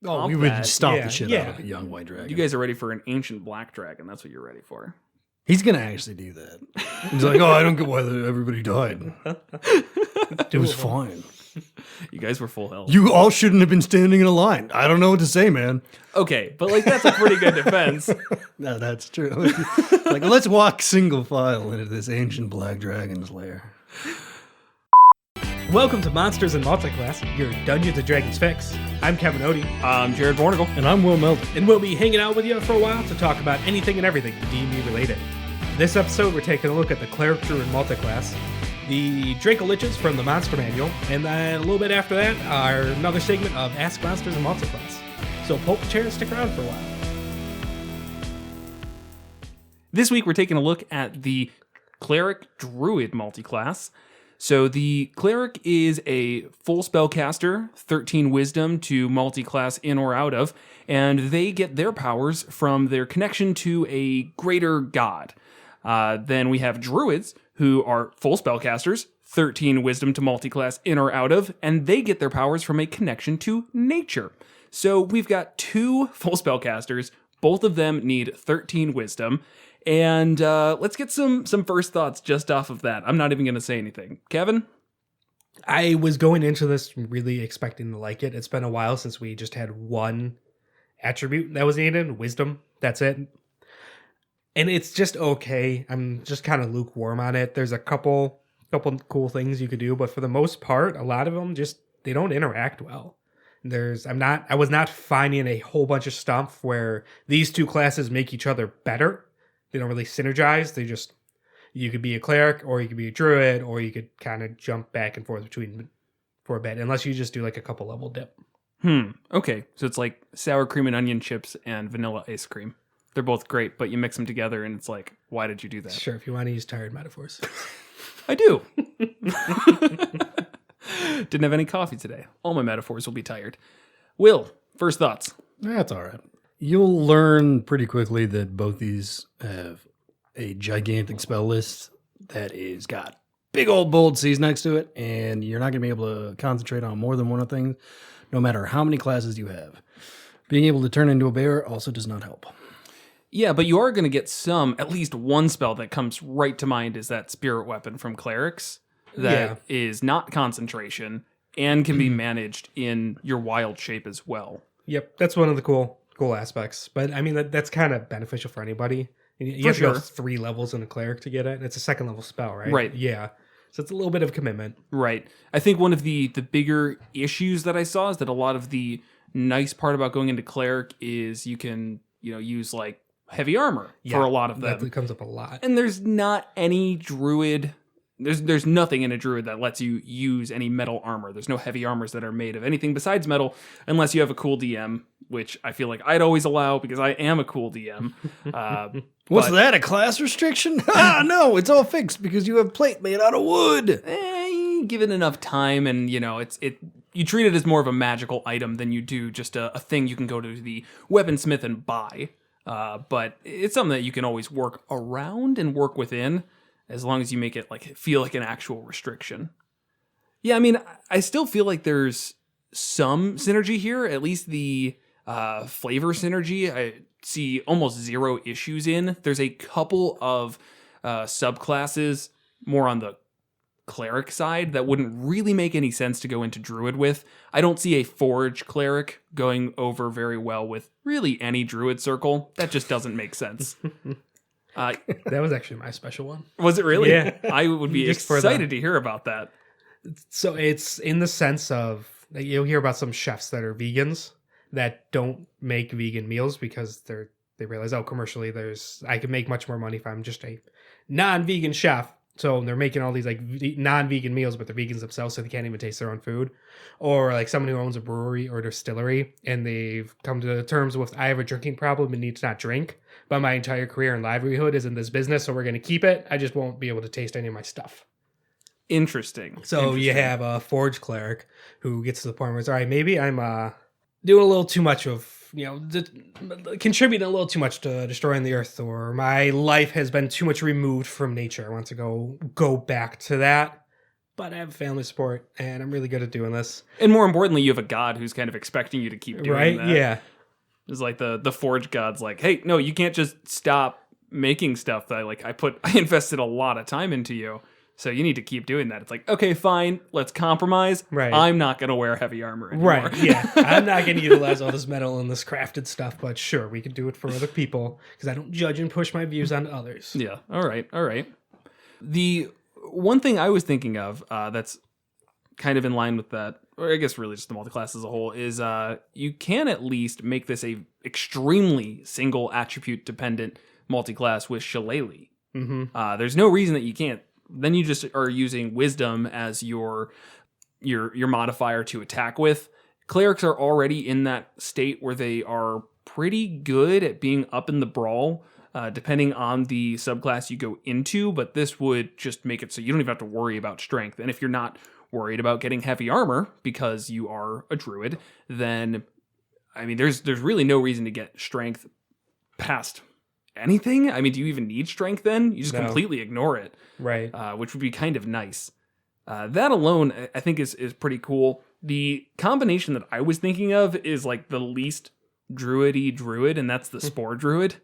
Oh, we would stomp the shit out of a young white dragon. You guys are ready for an ancient black dragon. That's what you're ready for. He's going to actually do that. He's like, I don't get why everybody died. It was fine. You guys were full health. You all shouldn't have been standing in a line. I don't know what to say, man. Okay, but that's a pretty good defense. No, that's true. Let's walk single file into this ancient black dragon's lair. Welcome to Monsters and Multiclass, your Dungeons & Dragons fix. I'm Kevin Odie. I'm Jared Bornigal. And I'm Will Melton. And we'll be hanging out with you for a while to talk about anything and everything D&D related. This episode, we're taking a look at the Cleric-Druid multiclass, the Dracoliches from the Monster Manual, and then a little bit after that, our another segment of Ask Monsters and Multiclass. So pull up the chair and stick around for a while. This week, we're taking a look at the Cleric-Druid multiclass. So the Cleric is a full spellcaster, 13 wisdom to multiclass in or out of, and they get their powers from their connection to a greater god. Then we have Druids, who are full spellcasters, 13 wisdom to multiclass in or out of, and they get their powers from a connection to nature. So we've got two full spellcasters, both of them need 13 wisdom, and let's get some first thoughts just off of that. I'm not even going to say anything. Kevin? I was going into this really expecting to like it. It's been a while since we just had one attribute that was needed, wisdom. That's it. And it's just okay. I'm just kind of lukewarm on it. There's a couple cool things you could do, but for the most part, a lot of them they don't interact well. I was not finding a whole bunch of stuff where these two classes make each other better. They don't really synergize. You could be a cleric, or you could be a druid, or you could kind of jump back and forth between for a bit, unless you just do like a couple level dip. Okay, so it's like sour cream and onion chips and vanilla ice cream. They're both great, but you mix them together and it's like, why did you do that? Sure, if you want to use tired metaphors. I do. Didn't have any coffee today. All my metaphors will be tired. Will, first thoughts? That's all right. You'll learn pretty quickly that both these have a gigantic spell list that is got big old bold C's next to it, and you're not going to be able to concentrate on more than one of things, no matter how many classes you have. Being able to turn into a bear also does not help. Yeah, but you are going to get at least one spell that comes right to mind is that spirit weapon from clerics that is not concentration and can be managed in your wild shape as well. Yep, that's one of the cool aspects. But I mean, that's kind of beneficial for anybody. You have to go 3 levels in a cleric to get it. It's a 2nd level spell, right? Right. Yeah. So it's a little bit of commitment. Right. I think one of the bigger issues that I saw is that a lot of the nice part about going into cleric is you can, use like heavy armor for a lot of them. That comes up a lot. And there's not any druid. There's nothing in a druid that lets you use any metal armor. There's no heavy armors that are made of anything besides metal, unless you have a cool DM, which I feel like I'd always allow because I am a cool DM. What's that, a class restriction? No, it's all fixed because you have plate made out of wood. Give it enough time, and you treat it as more of a magical item than you do just a thing you can go to the weaponsmith and buy. But it's something that you can always work around and work within, as long as you make it feel like an actual restriction. Yeah, I mean, I still feel like there's some synergy here, at least the flavor synergy. I see almost 0 issues in. There's a couple of subclasses more on the cleric side that wouldn't really make any sense to go into druid with. I don't see a forge cleric going over very well with really any druid circle. That just doesn't make sense. That was actually my special one. Was it really? Yeah. I would be excited to hear about that. So it's in the sense of, you'll hear about some chefs that are vegans that don't make vegan meals because they realize, commercially I can make much more money if I'm just a non-vegan chef. So they're making all these non-vegan meals, but they're vegans themselves, so they can't even taste their own food. Or like someone who owns a brewery or distillery, and they've come to terms with, I have a drinking problem and need to not drink, but my entire career and livelihood is in this business, so we're going to keep it. I just won't be able to taste any of my stuff. Interesting. So you have a forge cleric who gets to the point where it's, all right, maybe I'm doing a little too much of, contributing a little too much to destroying the earth, or my life has been too much removed from nature. I want to go back to that. but I have family support, and I'm really good at doing this. And more importantly, you have a god who's kind of expecting you to keep doing Right? that. Yeah. It's like the Forge god's like, hey, no, you can't just stop making stuff that I invested a lot of time into you. So you need to keep doing that. It's like, okay, fine, let's compromise. Right. I'm not going to wear heavy armor anymore. Right, yeah. I'm not going to utilize all this metal and this crafted stuff, but sure, we can do it for other people, because I don't judge and push my views on others. Yeah, all right. The one thing I was thinking of that's kind of in line with that, or I guess really just the multiclass as a whole, is you can at least make this a extremely single attribute dependent multiclass with Shillelagh. Mm-hmm. There's no reason that you can't. Then you just are using wisdom as your modifier to attack with. Clerics are already in that state where they are pretty good at being up in the brawl, depending on the subclass you go into, but this would just make it so you don't even have to worry about strength. And if you're not worried about getting heavy armor because you are a druid, then I mean there's really no reason to get strength past anything. I mean, do you even need strength then? You just completely ignore it. Right. Which would be kind of nice. That alone, I think, is pretty cool. The combination that I was thinking of is like the least druidy druid, and that's the Spore Druid,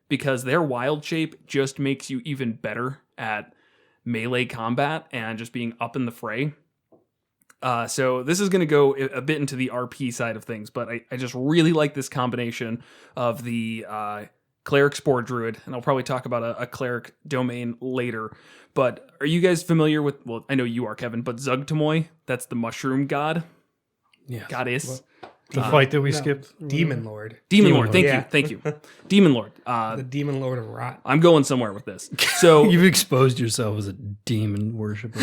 because their wild shape just makes you even better at melee combat and just being up in the fray. So this is going to go a bit into the RP side of things, but I just really like this combination of the Cleric Spore Druid, and I'll probably talk about a Cleric domain later. But are you guys familiar with, well, I know you are, Kevin, but Zugtamoy, that's the mushroom god? Yeah. Goddess. The fight that we skipped? Demon Lord. Demon Demon Lord, Lord, thank you. Demon Lord. The Demon Lord of Rot. I'm going somewhere with this. So You've exposed yourself as a demon worshiper.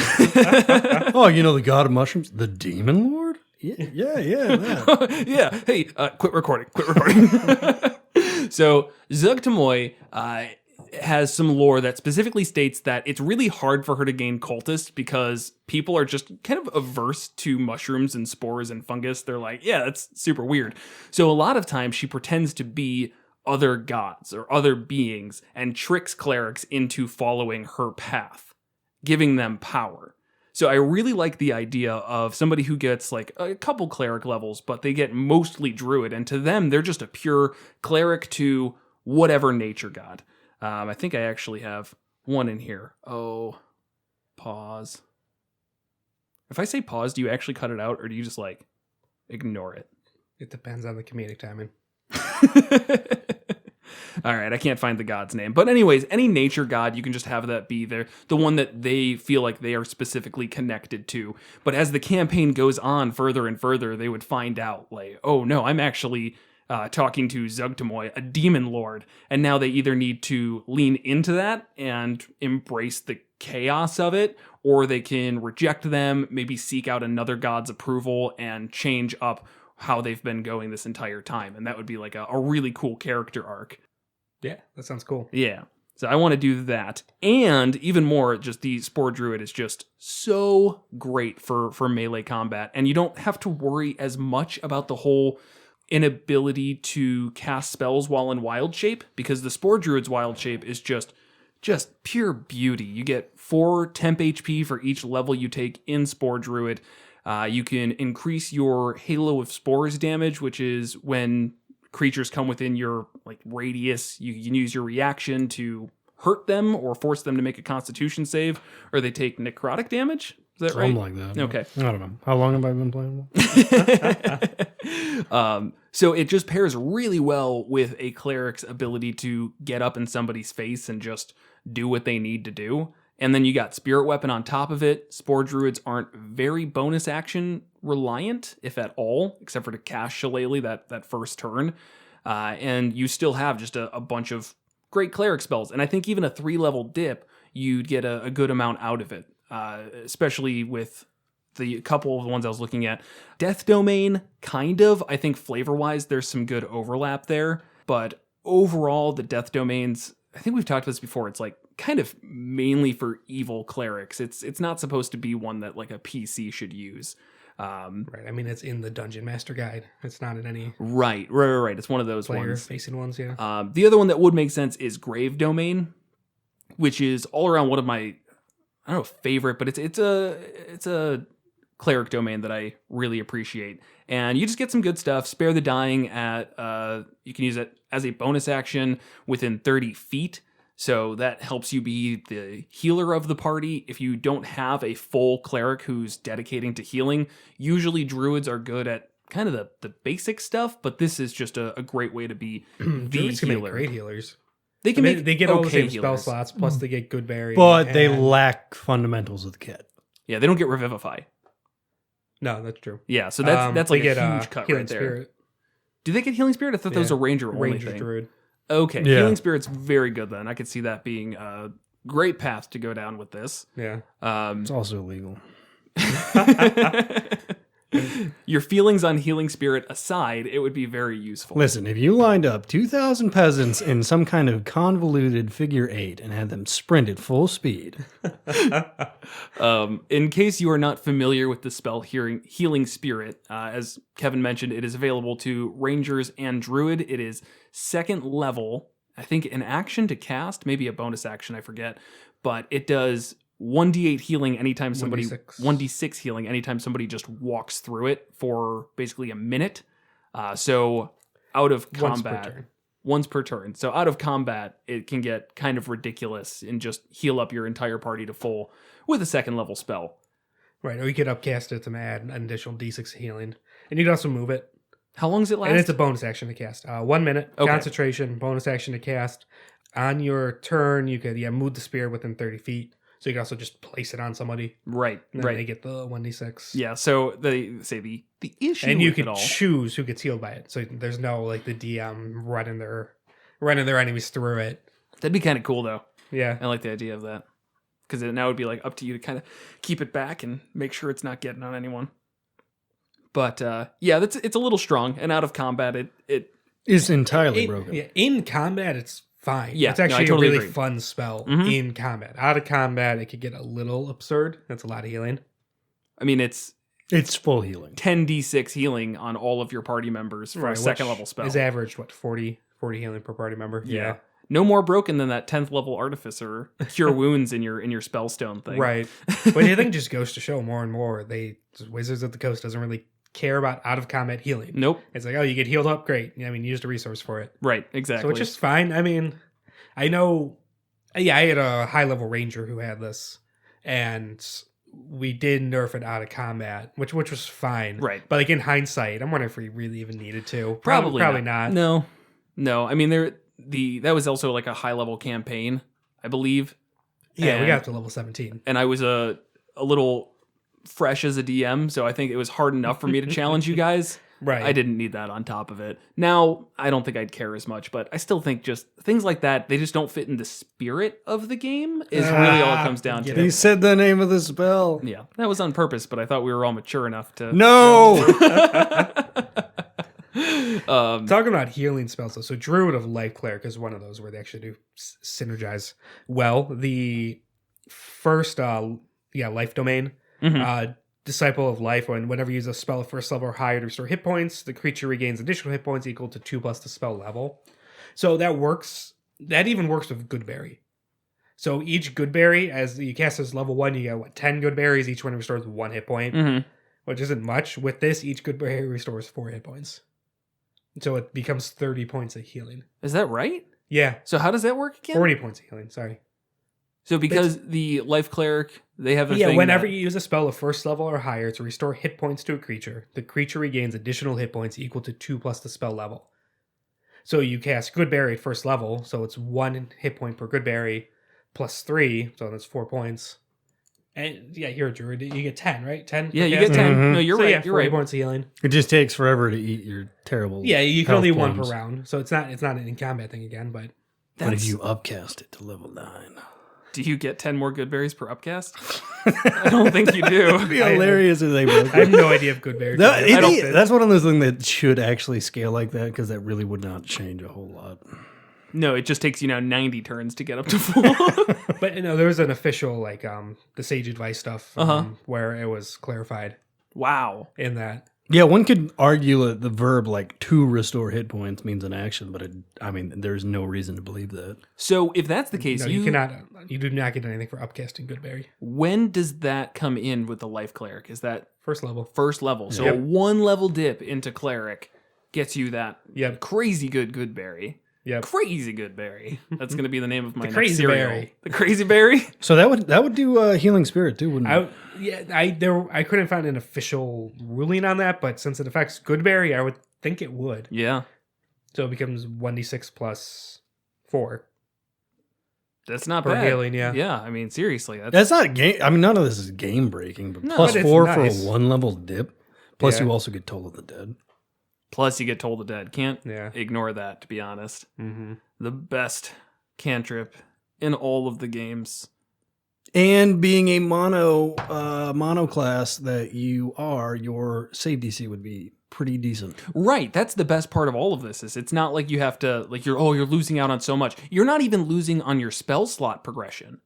Oh, you know the god of mushrooms? The demon lord? Yeah, that. yeah, hey, quit recording. So Zugtamoy has some lore that specifically states that it's really hard for her to gain cultists because people are just kind of averse to mushrooms and spores and fungus. They're like, yeah, that's super weird. So a lot of times she pretends to be other gods or other beings and tricks clerics into following her path, giving them power. So I really like the idea of somebody who gets like a couple cleric levels, but they get mostly druid, and to them, they're just a pure cleric to whatever nature god. I think I actually have one in here. Oh, pause. If I say pause, do you actually cut it out, or do you just like ignore it? It depends on the comedic timing. All right, I can't find the god's name. But anyways, any nature god, you can just have that be the one that they feel like they are specifically connected to. But as the campaign goes on further and further, they would find out, like, oh no, I'm actually talking to Zugtamoy, a demon lord. And now they either need to lean into that and embrace the chaos of it, or they can reject them, maybe seek out another god's approval and change up how they've been going this entire time. And that would be like a really cool character arc. Yeah, that sounds cool. Yeah. So I want to do that. And even more, just the Spore Druid is just so great for melee combat. And you don't have to worry as much about the whole inability to cast spells while in wild shape, because the Spore Druid's wild shape is just pure beauty. You get 4 temp HP for each level you take in Spore Druid. You can increase your Halo of Spores damage, which is when creatures come within your like radius. You can use your reaction to hurt them or force them to make a Constitution save, or they take necrotic damage. Is that right? Something like that. Okay. I don't know. How long have I been playing? So it just pairs really well with a cleric's ability to get up in somebody's face and just do what they need to do. And then you got Spirit Weapon on top of it. Spore Druids aren't very bonus action reliant, if at all, except for to cast Shillelagh that first turn. And you still have just a bunch of great cleric spells. And I think even a 3-level dip, you'd get a good amount out of it, especially with the couple of the ones I was looking at. Death Domain, kind of. I think flavor-wise, there's some good overlap there. But overall, the Death Domains, I think we've talked about this before, it's like kind of mainly for evil clerics. It's not supposed to be one that like a PC should use. Right. I mean, it's in the Dungeon Master Guide. It's not in any Right. It's one of those ones. player-facing ones, yeah. The other one that would make sense is Grave Domain, which is all around one of my, I don't know, favorite, but it's a cleric domain that I really appreciate. And you just get some good stuff. Spare the dying at you can use it as a bonus action within 30 feet. So that helps you be the healer of the party. If you don't have a full cleric who's dedicating to healing, usually druids are good at kind of the basic stuff, but this is just a great way to be the Druids can make healer. great healers. They can make They get all the okay same spell healers. slots, plus they get good berry. But they and- lack fundamentals of the kit. Yeah, they don't get revivify. No, that's true. Yeah, so that's like they a get, huge cut Healing right there. Spirit. Do they get healing spirit? I thought that was a ranger only Ranger thing. druid. Okay, Yeah. healing spirit's very good then. I could see that being a great path to go down with this. Yeah. It's also illegal. Your feelings on healing spirit aside, it would be very useful. Listen, if you lined up 2,000 peasants in some kind of convoluted figure eight and had them sprint at full speed, In case you are not familiar with the spell healing spirit, as Kevin mentioned, it is available to rangers and druid. It is second level. I think an action to cast, maybe a bonus action, I forget, but it does 1d8 healing anytime somebody 1d6 healing anytime somebody just walks through it for basically a minute. So out of combat, once per turn. So out of combat, it can get kind of ridiculous and just heal up your entire party to full with a second level spell. Right, or you could upcast it to add an additional d6 healing. And you can also move it. How long does it last? And it's a bonus action to cast. 1 minute, Okay. concentration, bonus action to cast. On your turn, you could move the spear within 30 feet. So you can also just place it on somebody. Right, And then right. they get the 1d6. Yeah, so they say the issue And you with can it all. choose who gets healed by it. So there's no like the DM running their enemies through it. That'd be kind of cool though. Yeah. I like the idea of that. Because now it'd be like up to you to kind of keep it back and make sure it's not getting on anyone. But yeah, it's a little strong. And out of combat, it is entirely broken. Yeah, in combat, it's fine. Yeah, it's no, actually I totally a really agree. fun spell Mhm. in combat. Out of combat, it could get a little absurd. That's a lot of healing. I mean, it's It's full healing. 10d6 healing on all of your party members for a second level spell. Is averaged, 40 healing per party member? Yeah. No more broken than that 10th level artificer cure wounds in your spellstone thing. Right. But I think it just goes to show more and more Wizards of the Coast doesn't really care about out of combat healing. Nope. It's like, oh, you get healed up, great. I mean, you used a resource for it. Right, exactly. So it's just fine. I mean, I know, yeah, I had a high level ranger who had this, and we did nerf it out of combat, which was fine. Right. But like in hindsight, I'm wondering if we really even needed to. Probably not. No. I mean, that was also like a high level campaign, I believe. Yeah, we And- got to level 17. and I was a little fresh as a DM, so I think it was hard enough for me to challenge you guys. Right. I didn't need that on top of it. Now, I don't think I'd care as much, but I still think just things like that, they just don't fit in the spirit of the game is really all it comes down get to. He said the name of the spell. Yeah, that was on purpose, but I thought we were all mature enough to... No! Talking about healing spells, though, so Druid of Life Cleric is one of those where they actually do synergize well. The first, life domain, Mhm. Disciple of Life, whenever you use a spell at first level or higher to restore hit points, the creature regains additional hit points equal to 2 plus the spell level. So that works. That even works with Goodberry. So each Goodberry, as you cast as level 1, you get 10 good berries. Each one restores 1 hit point, Mhm. which isn't much. With this, each Goodberry restores 4 hit points. So it becomes 30 points of healing. Is that right? Yeah, So how does that work again? 40 points of healing, sorry. So because the life cleric, they have a Yeah, thing whenever that- you use a spell of first level or higher to restore hit points to a creature, the creature regains additional hit points equal to 2 plus the spell level. So you cast Goodberry at first level, so it's 1 hit point per Goodberry plus 3, so that's 4 points. And yeah, you're a druid, you get 10, right? 10? Yeah, per you cast? get 10. Mhm. No, you're So right. yeah, You're 40 right. points of healing. It just takes forever to eat your terrible. Yeah, you can health only one per points. round, so it's not an in-combat thing again, but... But if That's- you upcast it to level 9, Do you get 10 more good berries per upcast? I don't think you do. it'd be hilarious if they broke I have it. no idea if Goodberry... That- I don't it- that's one of those things that should actually scale like that because that really would not change a whole lot. No, it just takes you now 90 turns to get up to full. But there was an official the Sage Advice stuff Uh-huh. where it was clarified Wow. in that. Yeah, one could argue that the verb like to restore hit points means an action, but there's no reason to believe that. So if that's the case, No, you cannot. You do not get anything for upcasting Goodberry. when does that come in with the Life Cleric? Is that First level. first level? So a 1 level dip into Cleric gets you that crazy good berry. Yep. Crazy good berry. That's going to be the name of my next crazy cereal. berry. The crazy berry. So that would do Healing Spirit too, wouldn't it? I couldn't find an official ruling on that, but since it affects Goodberry, I would think it would. Yeah. So it becomes 1d6 plus 4. That's not For bad. healing, yeah. Yeah, I mean, seriously. That's not game. I mean, none of this is game breaking, but No, plus but it's 4 nice. for a 1 level dip. Plus, Yeah. you also get Toll of the Dead. Plus, you get Toll the Dead. Can't Yeah. ignore that, to be honest. Mm-hmm. The best cantrip in all of the games. And being a mono class that you are, your save DC would be pretty decent. Right, that's the best part of all of this. Is it's not like you have to you're losing out on so much. You're not even losing on your spell slot progression.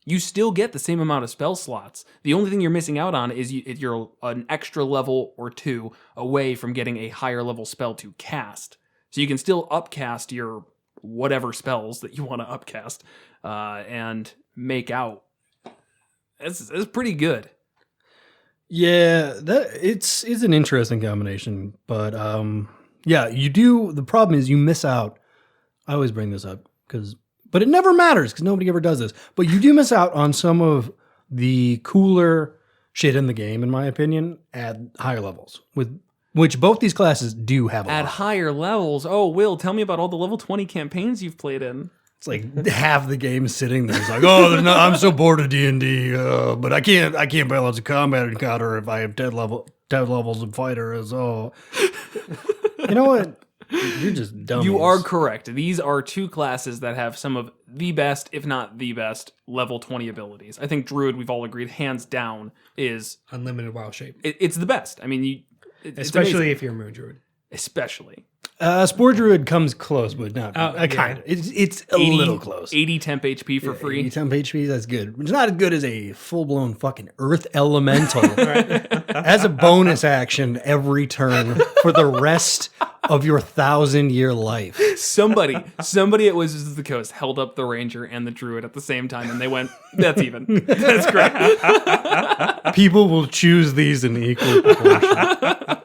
You still get the same amount of spell slots. The only thing you're missing out on is you're an extra level or 2 away from getting a higher level spell to cast. So you can still upcast your whatever spells that you want to upcast and make out. It's pretty good. Yeah, it's an interesting combination, but yeah, you do. The problem is you miss out. I always bring this up but it never matters because nobody ever does this. But you do miss out on some of the cooler shit in the game, in my opinion, at higher levels. With which both these classes do have a At lot. higher levels. Oh, Will, tell me about all the level 20 campaigns you've played in. It's like half the game sitting there. It's like, I'm so bored of D&D, but I can't balance a combat encounter if I have 10 levels of fighter as all. You know what? You're just dumb. You are correct. These are 2 classes that have some of the best, if not the best, level 20 abilities. I think Druid, we've all agreed, hands down, is... Unlimited wild shape. It's the best. I mean, it's Especially amazing. if you're a Moon Druid. Especially. Spore Druid comes close, but not kind of. It's a little close. 80 temp HP for free. 80 temp HP, that's good. It's not as good as a full-blown fucking Earth Elemental. As a bonus action every turn for the rest of your 1,000-year life. Somebody at Wizards of the Coast held up the Ranger and the Druid at the same time, and they went, that's even. That's great. People will choose these in equal proportion.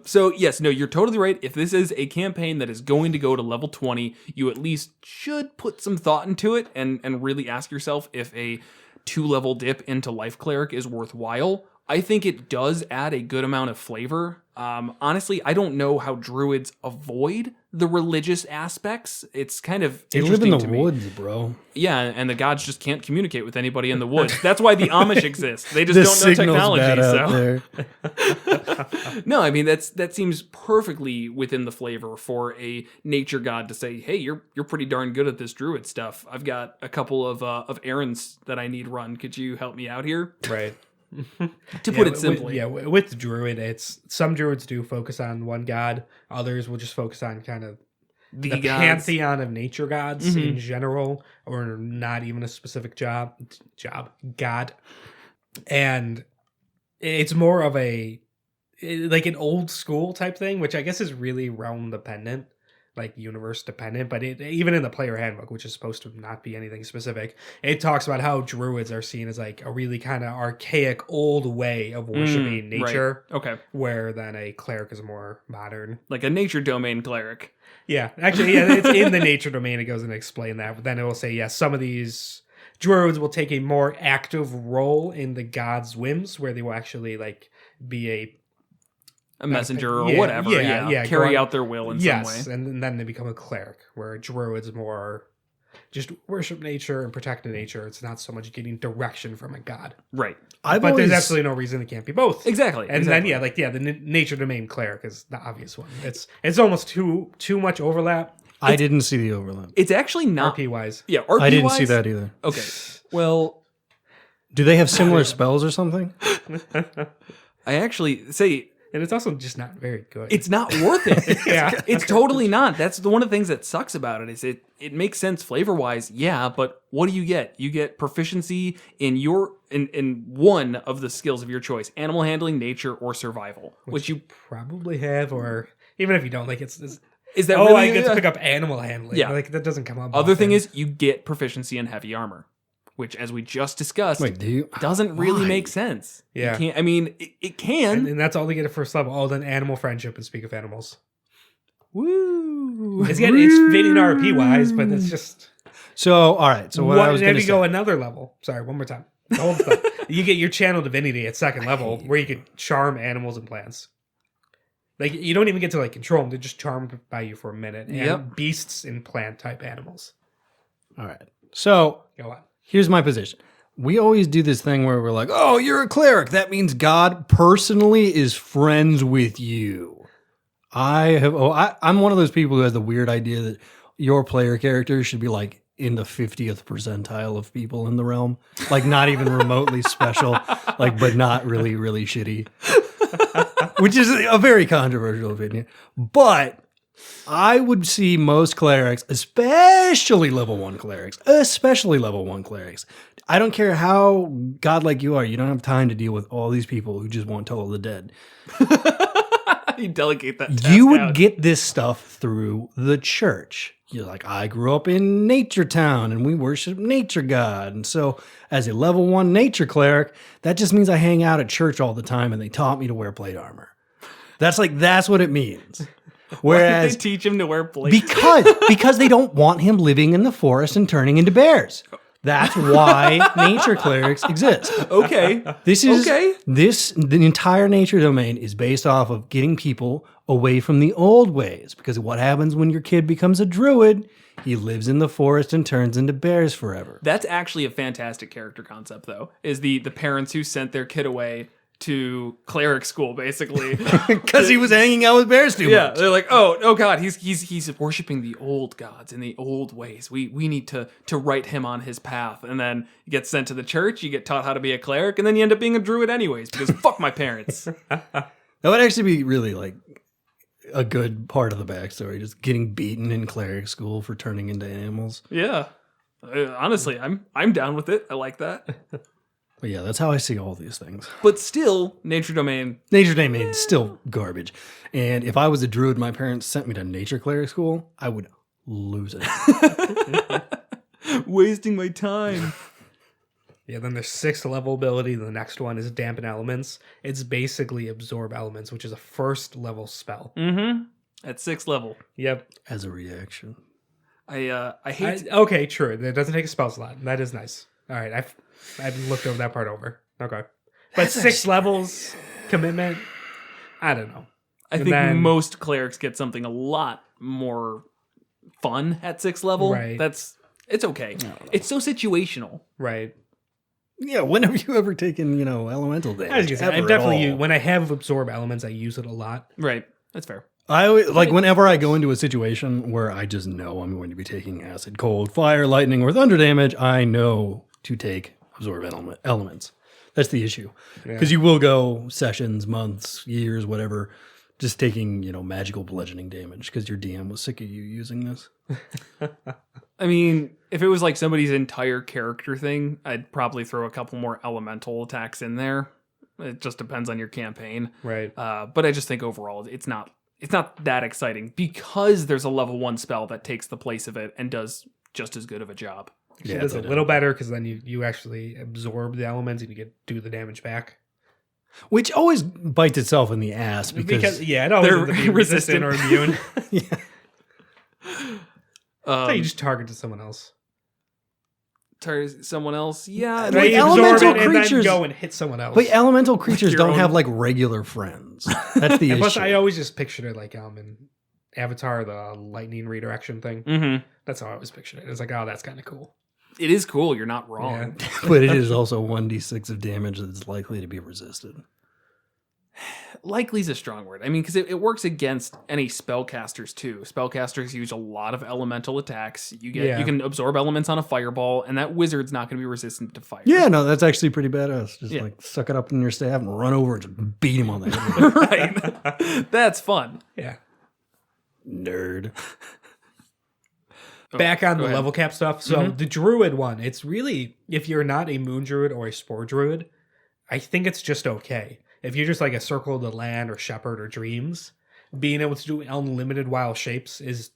So yes, no, you're totally right. If this is a campaign that is going to go to level 20, you at least should put some thought into it and really ask yourself if a 2-level dip into Life Cleric is worthwhile. I think it does add a good amount of flavor. Honestly, I don't know how druids avoid the religious aspects. It's kind of They live in interesting the to me. woods, bro. Yeah, and the gods just can't communicate with anybody in the woods. That's why the Amish exist. They just The don't know signal's technology. bad So out there. no, I mean that seems perfectly within the flavor for a nature god to say, "Hey, you're pretty darn good at this druid stuff. I've got a couple of errands that I need run. Could you help me out here?" Right. To put it simply. With Druid, it's some Druids do focus on one god. Others will just focus on kind of the gods. pantheon of nature gods in general, or not even a specific god. And it's more of like an old school type thing, which I guess is really realm dependent, like universe dependent. But even in the player handbook, which is supposed to not be anything specific, it talks about how druids are seen as like a really kind of archaic old way of worshiping nature. Right. Okay. Where then a cleric is more modern. Like a nature domain cleric. Yeah, actually, yeah, it's in the nature domain. It goes and explain that, but then it will say, yes, some of these druids will take a more active role in the god's whims, where they will actually like be a messenger or whatever. Yeah. Carry out their will in some way. And then they become a cleric, where a druid's more just worship nature and protect nature. It's not so much getting direction from a god. Right. But there's absolutely no reason it can't be both. Exactly. And then the nature domain cleric is the obvious one. It's almost too much overlap. I didn't see the overlap. It's actually not RP wise. Yeah, RP I didn't see that either. Okay. Well, Do they have similar spells or something? I actually say And it's also just not very good. It's not worth it. Yeah. It's totally not. That's one of the things that sucks about it is it makes sense flavor wise, yeah, but what do you get? You get proficiency in in one of the skills of your choice: animal handling, nature, or survival. Which you probably have, or even if you don't, like it's is that oh, really I get to pick up animal handling. Yeah. Like that doesn't come up. Other thing often. is you get proficiency in heavy armor, which, as we just discussed, Wait, do you? doesn't really Why? make sense. Yeah. You can't, I mean, it can. and that's all they get at first level. Oh, then animal friendship and speak of animals. Woo! It's fitting RP wise, but it's just So, all right. So what I was then going to you say. go another level. Sorry, one more time. Hold stuff. You get your channel divinity at second level, where you can charm animals and plants. Like you don't even get to like control them; they're just charmed by you for a minute. And Yep. beasts and plant type animals. All right. So Go on. here's my position. We always do this thing where we're like, oh, you're a cleric. That means God personally is friends with you. I'm one of those people who has the weird idea that your player character should be like in the 50th percentile of people in the realm. Like not even remotely special, like, but not really, really shitty. Which is a very controversial opinion. But I would see most clerics, especially level 1 clerics, I don't care how godlike you are, you don't have time to deal with all these people who just want Toll of the Dead. You delegate that. You task would out. get this stuff through the church. You're like, I grew up in Nature Town and we worship nature god. And so as a level 1 nature cleric, that just means I hang out at church all the time and they taught me to wear plate armor. That's what it means. Why did Whereas they teach him to wear plate? because they don't want him living in the forest and turning into bears. That's why nature clerics exist. Okay. The entire nature domain is based off of getting people away from the old ways. Because what happens when your kid becomes a druid? He lives in the forest and turns into bears forever. That's actually a fantastic character concept, though. Is the parents who sent their kid away to cleric school, basically, Because he was hanging out with bears too yeah, much. they're like, oh god, he's worshiping the old gods in the old ways. We need to right him on his path, and then you get sent to the church. You get taught how to be a cleric, and then you end up being a druid anyways because fuck my parents. That would actually be really like a good part of the backstory. Just getting beaten in cleric school for turning into animals. Yeah, honestly, I'm down with it. I like that. But yeah, that's how I see all these things. But still, nature domain. Nature domain is still garbage. And if I was a druid, my parents sent me to nature cleric school, I would lose it. Wasting my time. Yeah, then there's 6th level ability. The next one is dampen elements. It's basically absorb elements, which is a 1st level spell. Mm-hmm. At 6th level. Yep. As a reaction. I hate. Okay, true. It doesn't take a spell slot. That is nice. All right, I've looked over that part over. Okay, but 6 levels commitment. I don't know. I And think then- most clerics get something a lot more fun at 6th level. Right. It's okay. It's so situational. Right. Yeah, when have you ever taken, elemental damage? As you said, I Ever at definitely all? when I have absorb elements, I use it a lot. Right. That's fair. I always, like whenever I go into a situation where I just know I'm going to be taking acid, cold, fire, lightning, or thunder damage, I know to take absorb elements. That's the issue. Because you will go sessions, months, years, whatever, just taking, magical bludgeoning damage because your DM was sick of you using this. I mean, if it was like somebody's entire character thing, I'd probably throw a couple more elemental attacks in there. It just depends on your campaign. Right. But I just think overall, it's not that exciting because there's a level 1 spell that takes the place of it and does just as good of a job. It does a little better because then you actually absorb the elements and you do the damage back. Which always bites itself in the ass because it always they're ends up being resistant or immune. So you just target to someone else. Target someone else. Yeah. Wait, You absorb elemental it and then creatures- go and hit someone else. But elemental creatures your don't own- have like regular friends. That's the And plus, issue. I always just pictured it like in Avatar, the lightning redirection thing. Mm-hmm. That's how I always pictured it. It's like, oh, that's kind of cool. It is cool. You're not wrong. But it is also 1d6 of damage that's likely to be resisted. Likely is a strong word. I mean, because it works against any spellcasters too. Spellcasters use a lot of elemental attacks. You can absorb elements on a fireball, and that wizard's not going to be resistant to fire. Yeah, no, that's actually pretty badass. Just like suck it up in your staff and run over and just beat him on the head. Right. That's fun. Yeah. Nerd. Back on the ahead. level cap stuff. So the druid one, it's really, if you're not a moon druid or a spore druid, I think it's just okay. If you're just like a circle of the land or shepherd or dreams, being able to do unlimited wild shapes is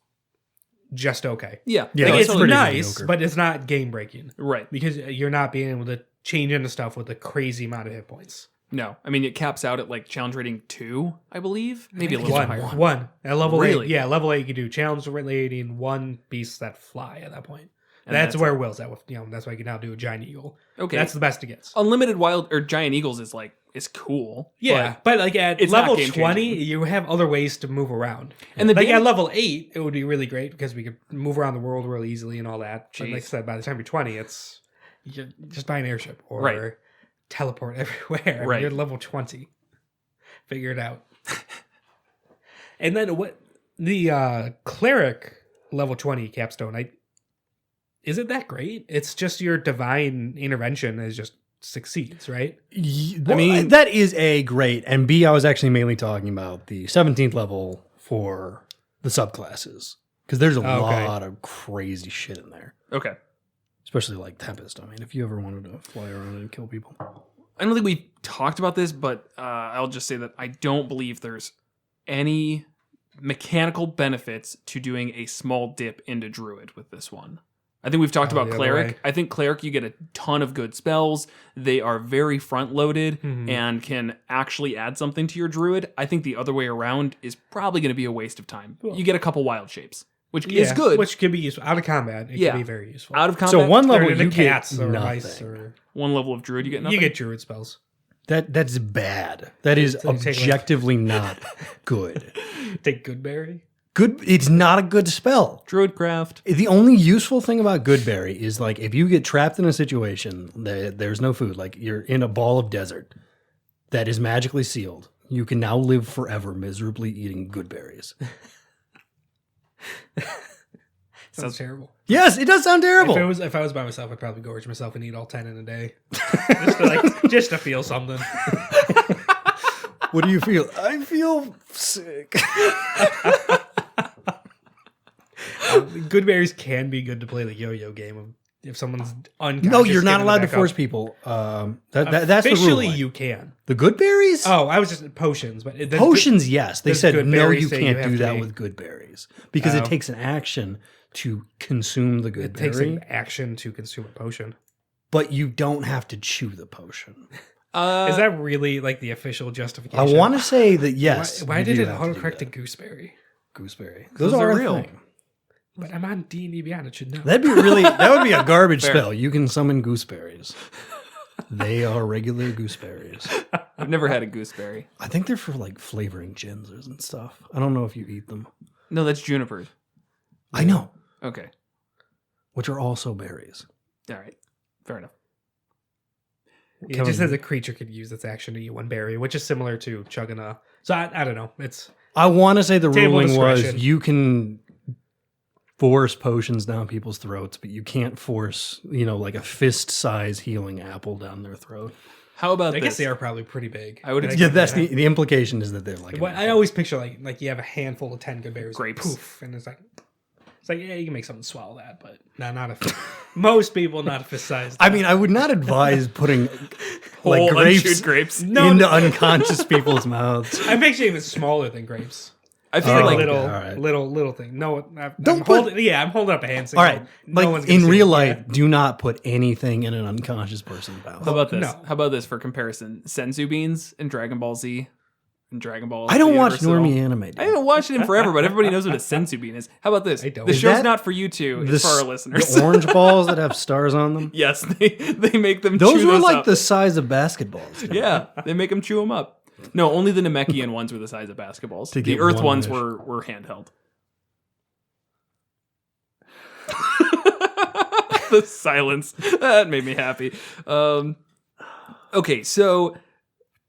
just okay. Yeah. Yeah, Like, that's it's pretty nice, mediocre. but it's not game breaking. Right. Because you're not being able to change into stuff with a crazy amount of hit points. No. I mean, it caps out at like challenge rating 2, I believe. Maybe a little One. higher. One. At level Really? 8. Yeah, level 8 you can do challenge rating 1 beasts that fly at that point. And That's that's where Will's at. That's why you can now do a giant eagle. Okay. That's the best it gets. Unlimited wild or giant eagles is cool. Yeah, but like at it's level not game 20, changing. you have other ways to move around. And the like damage- at level 8, it would be really great because we could move around the world real easily and all that. But like I Jeez. said, by the time you're 20, it's you just buy an airship or Right. teleport everywhere. Right. You're level 20. Figure it out. And then what the cleric level 20 capstone, is it that great? It's just your divine intervention is just succeeds, right? I mean, that is A, great, and B, I was actually mainly talking about the 17th level for the subclasses. Because there's a lot of crazy shit in there. Okay. Especially like Tempest. I mean, if you ever wanted to fly around and kill people. I don't think we talked about this, but I'll just say that I don't believe there's any mechanical benefits to doing a small dip into Druid with this one. I think we've talked about the other Cleric. way. I think Cleric, you get a ton of good spells. They are very front-loaded and can actually add something to your Druid. I think the other way around is probably going to be a waste of time. You get a couple wild shapes, which is good. Which can be useful. Out of combat, it can be very useful. Out of combat, So one level Turn into you get cats or mice nothing. or... one level of Druid, you get nothing. You get druid spells. That's bad. That is So you take, like- objectively not good. Take Goodberry. Good. It's not a good spell. Druidcraft. The only useful thing about Goodberry is like if you get trapped in a situation that there's no food, like you're in a ball of desert that is magically sealed, you can now live forever miserably eating good berries. Sounds terrible. Yes, it does sound terrible. If I was by myself, I'd probably gorge myself and eat all 10 in a day, just to feel something. What do you feel? I feel sick. Good berries can be good to play the yo-yo game of if someone's unconscious. No, you're not get them allowed to back force up. people. That's the rule. Officially, you can. The good berries? Oh, I was just potions, but Potions, yes. They does said good no, berries you say you can't have do to that be- with good berries because it takes an action to consume the good It takes berry, an action to consume a potion. but you don't have to chew the potion. Is that really like the official justification? I want to say that yes. Why you did do it have to do autocorrect to that. gooseberry? gooseberry? Those Those are are a real. thing. But I'm on D&D Beyond. It should know. That would be a garbage Fair. spell. You can summon gooseberries. They are regular gooseberries. I've never had a gooseberry. I think they're for like flavoring gins and stuff. I don't know if you eat them. No, that's junipers. I know, Okay. which are also berries. All right. Fair enough. It just says a creature could use its action to eat one berry, which is similar to chugging a... So I don't know. It's... I want to say the Table ruling was discretion. you can force potions down people's throats, but you can't force, like a fist-size healing apple down their throat. How about I this? guess they are probably pretty big. I would Like, Yeah, that's the implication is that they're like. What I always picture like you have a handful of 10 good berries, Grapes. poof, and it's like yeah, you can make something swallow that, but not a most people not a fist size. I mean, I would not advise putting like Whole grapes unchewed grapes. into unconscious people's mouths. I'm picturing even smaller than grapes. I feel Like like little, all right. little thing. No, Don't I'm put- holding. Yeah, I'm holding up a hand. All right, no one's like gonna in see real it. life, Yeah. do not put anything in an unconscious person's mouth. How about this? No. How about this for comparison? Senzu beans in Dragon Ball Z and Dragon Ball. I don't the watch universe at all. normie anime. Dude. I haven't watched it in forever, but everybody knows what a sensu bean is. How about this? I don't. The Is show's that not for you two. It's for our listeners. The orange balls that have stars on them. Yes, they make them. Those chew were those like up. the size of basketballs. dude. Yeah, they make them chew them up. No, only the Namekian ones were the size of basketballs. To The get Earth one ones wish. were handheld. The silence that made me happy. Okay, so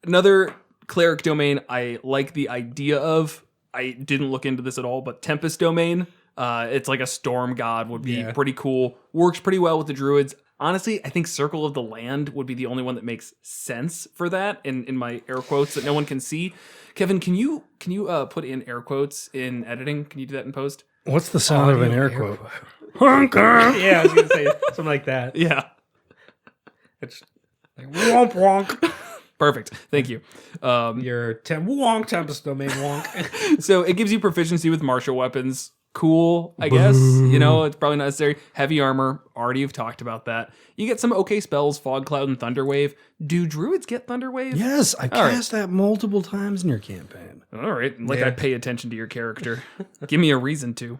another Cleric domain, I like the idea of. I didn't look into this at all, but Tempest domain, it's like a storm god would be pretty cool. Works pretty well with the druids. Honestly, I think Circle of the Land would be the only one that makes sense for that in my air quotes that no one can see. Kevin, can you put in air quotes in editing? Can you do that in post? What's the sound of an air quote? Yeah, I was going to say something like that. Yeah. It's like, wonk, wonk. Perfect. Thank you. Your wonk, Tempest domain, wonk. So it gives you proficiency with martial weapons. Cool, I guess. You know, it's probably not necessary. Heavy armor, already have talked about that. You get some okay spells, Fog Cloud and Thunderwave. Do druids get Thunderwave? Yes, I cast that multiple times in your campaign. All right, I pay attention to your character. Give me a reason to.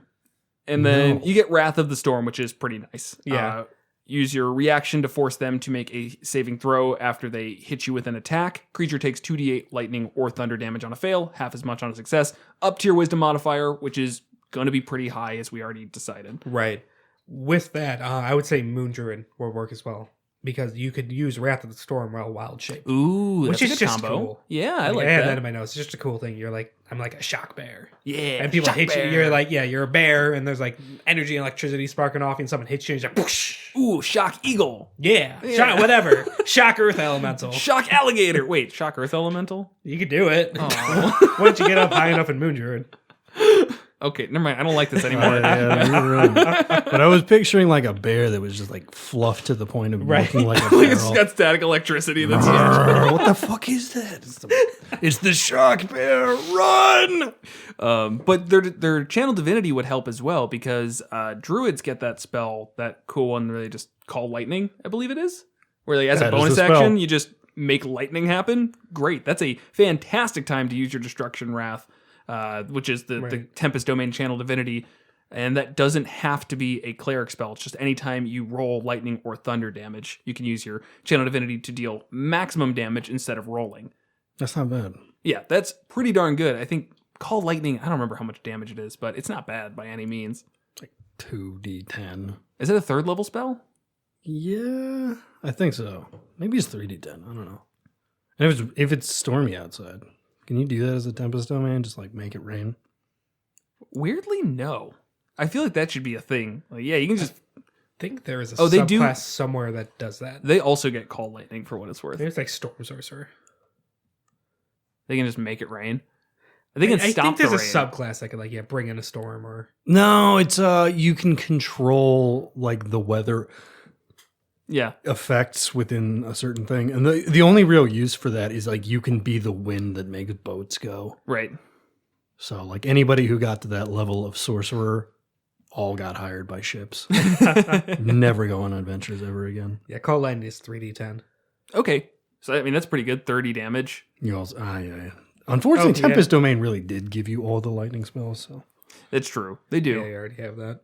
And then you get Wrath of the Storm, which is pretty nice. Yeah. Use your reaction to force them to make a saving throw after they hit you with an attack. Creature takes 2d8 lightning or thunder damage on a fail, half as much on a success, up to your wisdom modifier, which is going to be pretty high, as we already decided. Right. With that, I would say Moon Druid will work as well, because you could use Wrath of the Storm while wild shape. Ooh, which that's is a good just combo. cool. Yeah, I like I had that. that in my notes. It's just a cool thing. I'm like a shock bear. Yeah, And people shock hit bear. you. You're like, you're a bear, and there's like energy and electricity sparking off, and someone hits you, and you're like, whoosh. Ooh, shock eagle. Yeah. Shock, whatever. Shock Earth Elemental. Shock alligator. Wait, shock earth elemental? You could do it. Oh. Once you get up high enough in Moon Druid. Okay, never mind. I don't like this anymore. Yeah, you're right. But I was picturing like a bear that was just like fluffed to the point of looking like a Like it's feral. got static electricity. That's What the fuck is that? It's the shock bear. Run! But their channel divinity would help as well, because druids get that spell, that cool one where they just call lightning, I believe it is, where as a That is bonus the spell. action you just make lightning happen. Great, that's a fantastic time to use your destruction wrath, which is the Tempest domain channel divinity, and that doesn't have to be a cleric spell. It's just anytime you roll lightning or thunder damage, you can use your channel divinity to deal maximum damage instead of rolling. That's not bad. Yeah, that's pretty darn good. I think Call Lightning, I don't remember how much damage it is, but it's not bad by any means. It's like 2d10. Is it a third level spell? Yeah, I think so. Maybe it's 3d10. I don't know. And if it's stormy outside, can you do that as a Tempest domain? Just like make it rain? Weirdly, no. I feel like that should be a thing. Like, yeah, you can just... I think there is a they do- subclass somewhere that does that. They also get Call Lightning for what it's worth. There's like Storm Sorcerer. They can just make it rain. They can I stop think there's the a rain. subclass that could bring in a storm or No, it's you can control like the weather Yeah. effects within a certain thing. And the only real use for that is like you can be the wind that makes boats go. Right. So like anybody who got to that level of sorcerer all got hired by ships. Never go on adventures ever again. yeah. Call Lightning is 3d10. Okay. So, I mean, that's pretty good. 30 damage. You also yeah. Unfortunately, Tempest Domain really did give you all the lightning spells. So It's true. They do. Yeah, you already have that.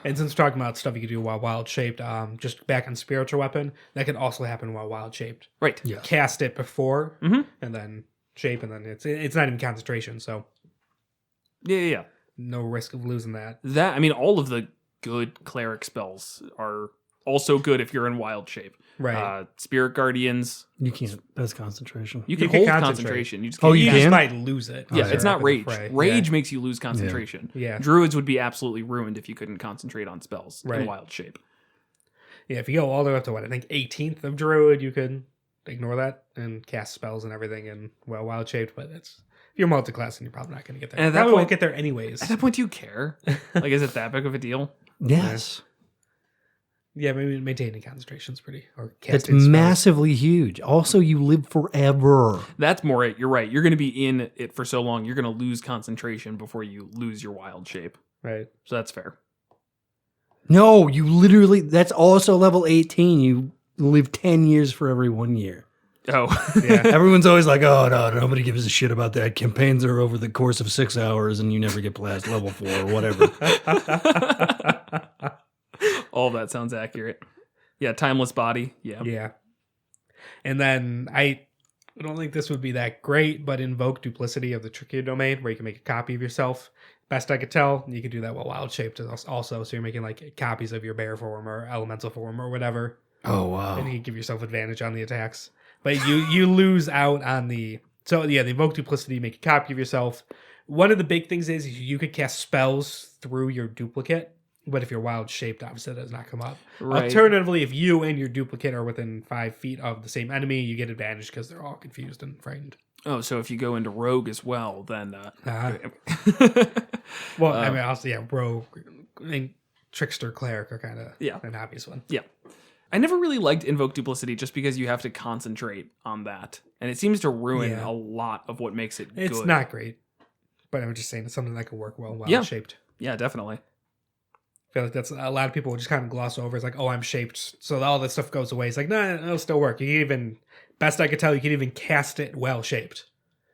And since we're talking about stuff you can do while wild shaped, just back on spiritual weapon, that can also happen while wild shaped. Right. yeah, Cast it before, Mhm. and then shape, and then it's not even concentration, so Yeah. no risk of losing that. That, I mean, all of the good cleric spells are also good if you're in wild shape. Right. Spirit Guardians, you can't. That's concentration. you can can hold concentrate. concentration. You just Oh, can't you You cast- just can? might lose it. Yeah, Okay. it's not Up in the rage. fray. Rage makes you lose concentration. Yeah. Druids would be absolutely ruined if you couldn't concentrate on spells in Right. wild shape. Yeah, if you go all the way up to what I think 18th of Druid, you could ignore that and cast spells and everything and wild shaped. But it's if you're multiclassing, you're probably not going to get there. And at that Probably point- won't get there anyways. At that point, do you care? Like, is it that big of a deal? Yes, Yeah, maybe maintaining concentration is pretty or it's casting spells. massively huge. Also, you live forever. That's more it. You're right. You're going to be in it for so long, you're going to lose concentration before you lose your wild shape. Right. So that's fair. No, you literally. That's also level 18. You live 10 years for every 1 year. Oh, Yeah. Everyone's always like, "Oh no, nobody gives a shit about that." Campaigns are over the course of 6 hours, and you never get past level 4 or whatever. all that sounds accurate. Yeah, timeless body. Yeah. Yeah. And then I don't think this would be that great, but invoke duplicity of the trickier domain where you can make a copy of yourself. Best I could tell, you could do that while wild shaped also. So you're making like copies of your bear form or elemental form or whatever. Oh wow! And you can give yourself advantage on the attacks. But you lose out on the So yeah, the Evoke Duplicity, make a copy of yourself. One of the big things is you could cast spells through your duplicate, but if you're wild shaped, obviously that does not come up. Right. Alternatively, if you and your duplicate are within 5 feet of the same enemy, you get advantage because they're all confused and frightened. Oh, so if you go into rogue as well, then Well, I mean, also, yeah, rogue and trickster cleric are kind of Yeah. an obvious one. yeah. I never really liked Invoke Duplicity just because you have to concentrate on that. And it seems to ruin Yeah. a lot of what makes it It's good. not great, but I'm just saying it's something that could work well, Yeah. shaped. Yeah, definitely. I feel like that's a lot of people just kind of gloss over. It's like, oh, I'm shaped, so all that stuff goes away. It's like, no, it'll still work. You can even, best I could tell, you can even cast it well shaped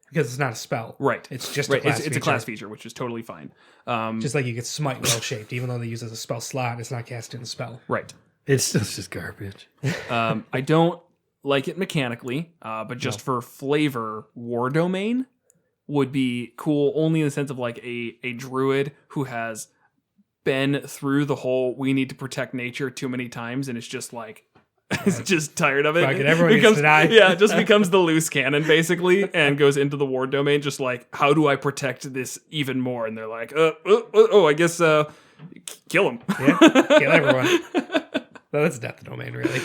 because it's not a spell. Right. It's just right. a class It's a class feature, which is totally fine. Just like you get smite well shaped, even though they use it as a spell slot, it's not cast in a spell. Right. It's still just garbage. I don't like it mechanically, but just for flavor, War Domain would be cool only in the sense of like a druid who has been through the whole we need to protect nature too many times and it's just like is just tired of it. Fuck it, everyone needs to die. Yeah, it just becomes the loose cannon basically and goes into the war domain just like, how do I protect this even more? And they're like, I guess kill him. Yeah, kill everyone. No, that's Death Domain, really.